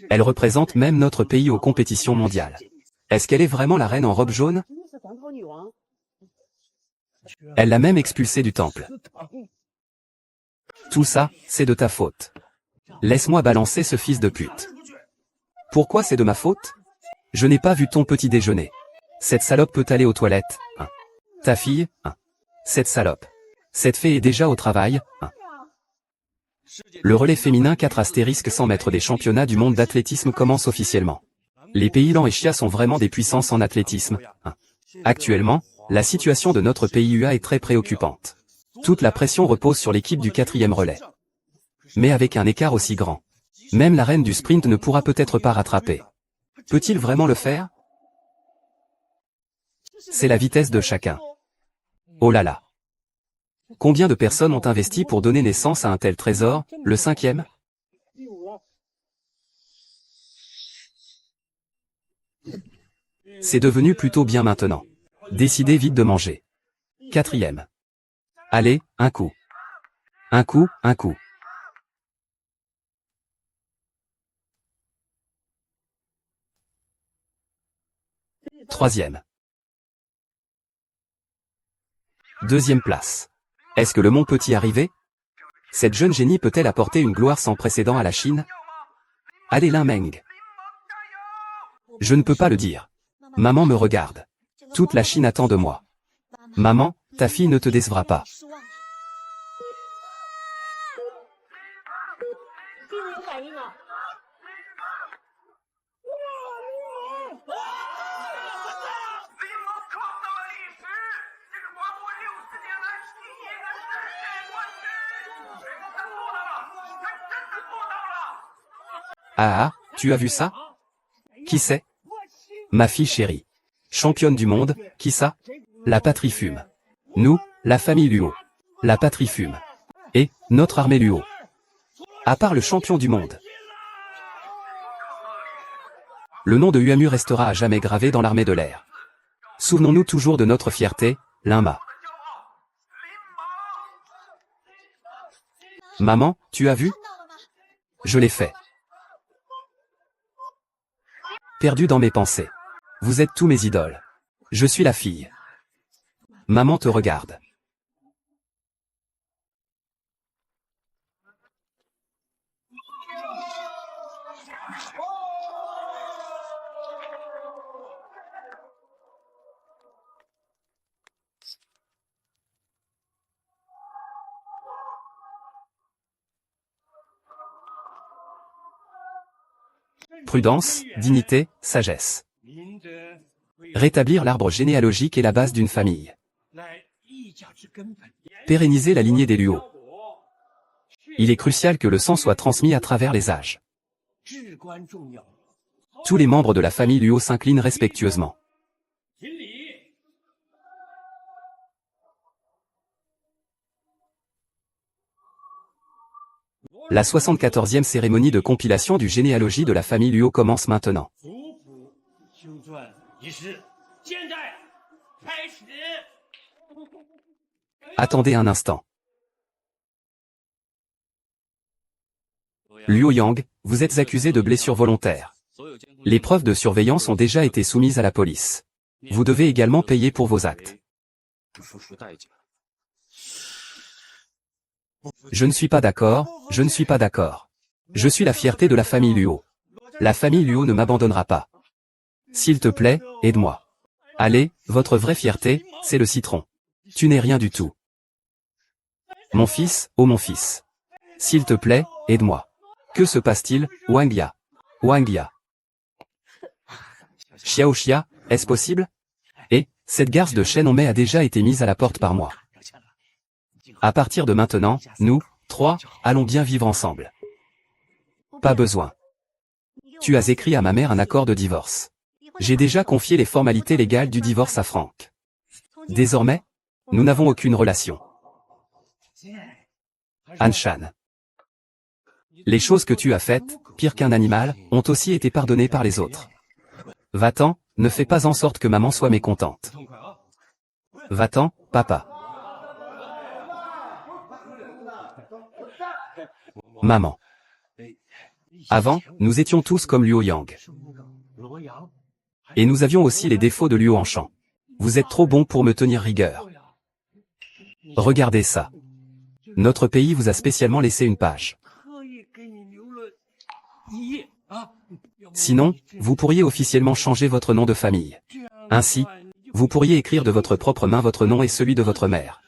Elle représente même notre pays aux compétitions mondiales. Est-ce qu'elle est vraiment la reine en robe jaune? Elle l'a même expulsée du temple. Tout ça, c'est de ta faute. Laisse-moi balancer ce fils de pute. Pourquoi c'est de ma faute? Je n'ai pas vu ton petit déjeuner. Cette salope peut aller aux toilettes. Hein. Ta fille, hein. Cette salope. Cette fée est déjà au travail. Hein. Le relais féminin 4 astérisques 100 mètres des championnats du monde d'athlétisme commence officiellement. Les pays Lan et Chia sont vraiment des puissances en athlétisme. Hein. Actuellement, la situation de notre pays UA est très préoccupante. Toute la pression repose sur l'équipe du 4e relais. Mais avec un écart aussi grand, même la reine du sprint ne pourra peut-être pas rattraper. Peut-il vraiment le faire? C'est la vitesse de chacun. Oh là là. Combien de personnes ont investi pour donner naissance à un tel trésor, le 5e? C'est devenu plutôt bien maintenant. Décidez vite de manger. 4e. Allez, un coup. Un coup, un coup. 3e. 2e place. Est-ce que le Mont peut y arriver? Cette jeune génie peut-elle apporter une gloire sans précédent à la Chine? Allez Lin Meng. Je ne peux pas le dire. Maman me regarde. Toute la Chine attend de moi. Maman, ta fille ne te décevra pas. Ah, tu as vu ça? Qui c'est? Ma fille chérie. Championne du monde, qui ça? La patrie fume. Nous, la famille Luo. La patrie fume. Et, notre armée Luo. À part le champion du monde. Le nom de Yuamu restera à jamais gravé dans l'armée de l'air. Souvenons-nous toujours de notre fierté, Linma. Maman, tu as vu? Je l'ai fait. Perdu dans mes pensées. Vous êtes tous mes idoles. Je suis la fille. Maman te regarde. Prudence, dignité, sagesse. Rétablir l'arbre généalogique est la base d'une famille. Pérenniser la lignée des Luo. Il est crucial que le sang soit transmis à travers les âges. Tous les membres de la famille Luo s'inclinent respectueusement. La 74e cérémonie de compilation du généalogie de la famille Luo commence maintenant. Attendez un instant. Luo Yang, vous êtes accusé de blessure volontaire. Les preuves de surveillance ont déjà été soumises à la police. Vous devez également payer pour vos actes. Je ne suis pas d'accord, je ne suis pas d'accord. Je suis la fierté de la famille Luo. La famille Luo ne m'abandonnera pas. S'il te plaît, aide-moi. Allez, votre vraie fierté, c'est le citron. Tu n'es rien du tout. Mon fils, oh mon fils. S'il te plaît, aide-moi. Que se passe-t-il, Wang Ya? Wang Ya. Xiao Xia, est-ce possible? Et, cette garce de chêne en mai a déjà été mise à la porte par moi. À partir de maintenant, nous, trois, allons bien vivre ensemble. Pas besoin. Tu as écrit à ma mère un accord de divorce. J'ai déjà confié les formalités légales du divorce à Franck. Désormais, nous n'avons aucune relation. Anshan. Les choses que tu as faites, pire qu'un animal, ont aussi été pardonnées par les autres. Va-t'en, ne fais pas en sorte que maman soit mécontente. Va-t'en, papa. Maman. Avant, nous étions tous comme Luo Yang. Et nous avions aussi les défauts de Luo Anshan. Vous êtes trop bon pour me tenir rigueur. Regardez ça. Notre pays vous a spécialement laissé une page. Sinon, vous pourriez officiellement changer votre nom de famille. Ainsi, vous pourriez écrire de votre propre main votre nom et celui de votre mère.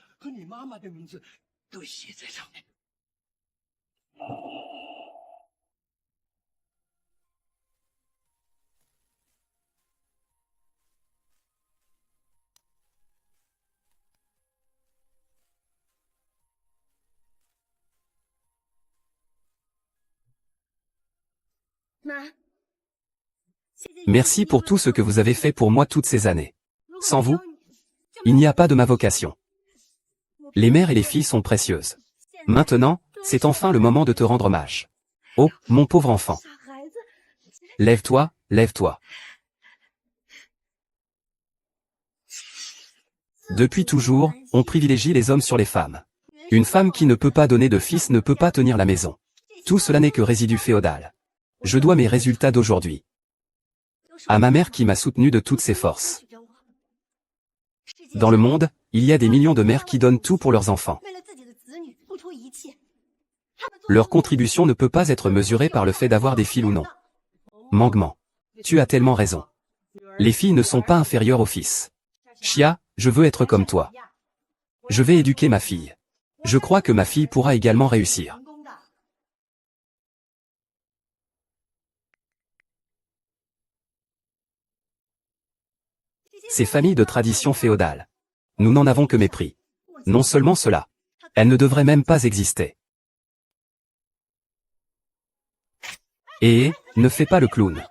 Merci pour tout ce que vous avez fait pour moi toutes ces années. Sans vous, il n'y a pas de ma vocation. Les mères et les filles sont précieuses. Maintenant, c'est enfin le moment de te rendre hommage. Oh, mon pauvre enfant. Lève-toi, lève-toi. Depuis toujours, on privilégie les hommes sur les femmes. Une femme qui ne peut pas donner de fils ne peut pas tenir la maison. Tout cela n'est que résidu féodal. Je dois mes résultats d'aujourd'hui à ma mère qui m'a soutenu de toutes ses forces. Dans le monde, il y a des millions de mères qui donnent tout pour leurs enfants. Leur contribution ne peut pas être mesurée par le fait d'avoir des filles ou non. Mangement. Tu as tellement raison. Les filles ne sont pas inférieures aux fils. Xia, je veux être comme toi. Je vais éduquer ma fille. Je crois que ma fille pourra également réussir. Ces familles de tradition féodale. Nous n'en avons que mépris. Non seulement cela. Elles ne devraient même pas exister. Et, ne fais pas le clown.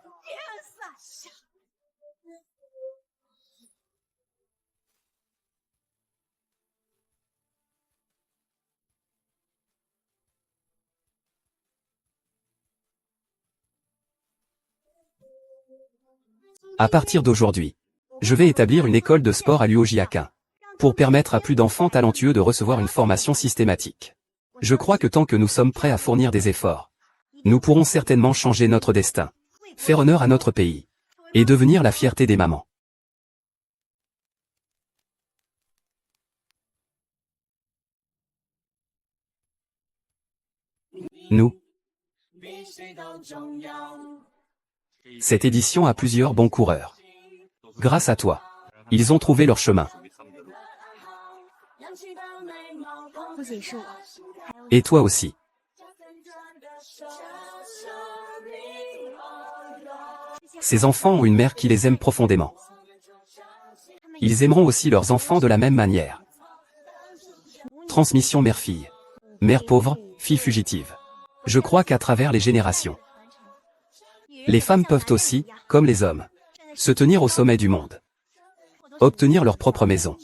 À partir d'aujourd'hui, je vais établir une école de sport à l'UOJAQUIN, pour permettre à plus d'enfants talentueux de recevoir une formation systématique. Je crois que tant que nous sommes prêts à fournir des efforts, nous pourrons certainement changer notre destin, faire honneur à notre pays, et devenir la fierté des mamans. Nous. Cette édition a plusieurs bons coureurs. Grâce à toi, ils ont trouvé leur chemin. Et toi aussi. Ces enfants ont une mère qui les aime profondément. Ils aimeront aussi leurs enfants de la même manière. Transmission mère-fille. Mère pauvre, fille fugitive. Je crois qu'à travers les générations, les femmes peuvent aussi, comme les hommes, se tenir au sommet du monde. Obtenir leur propre maison.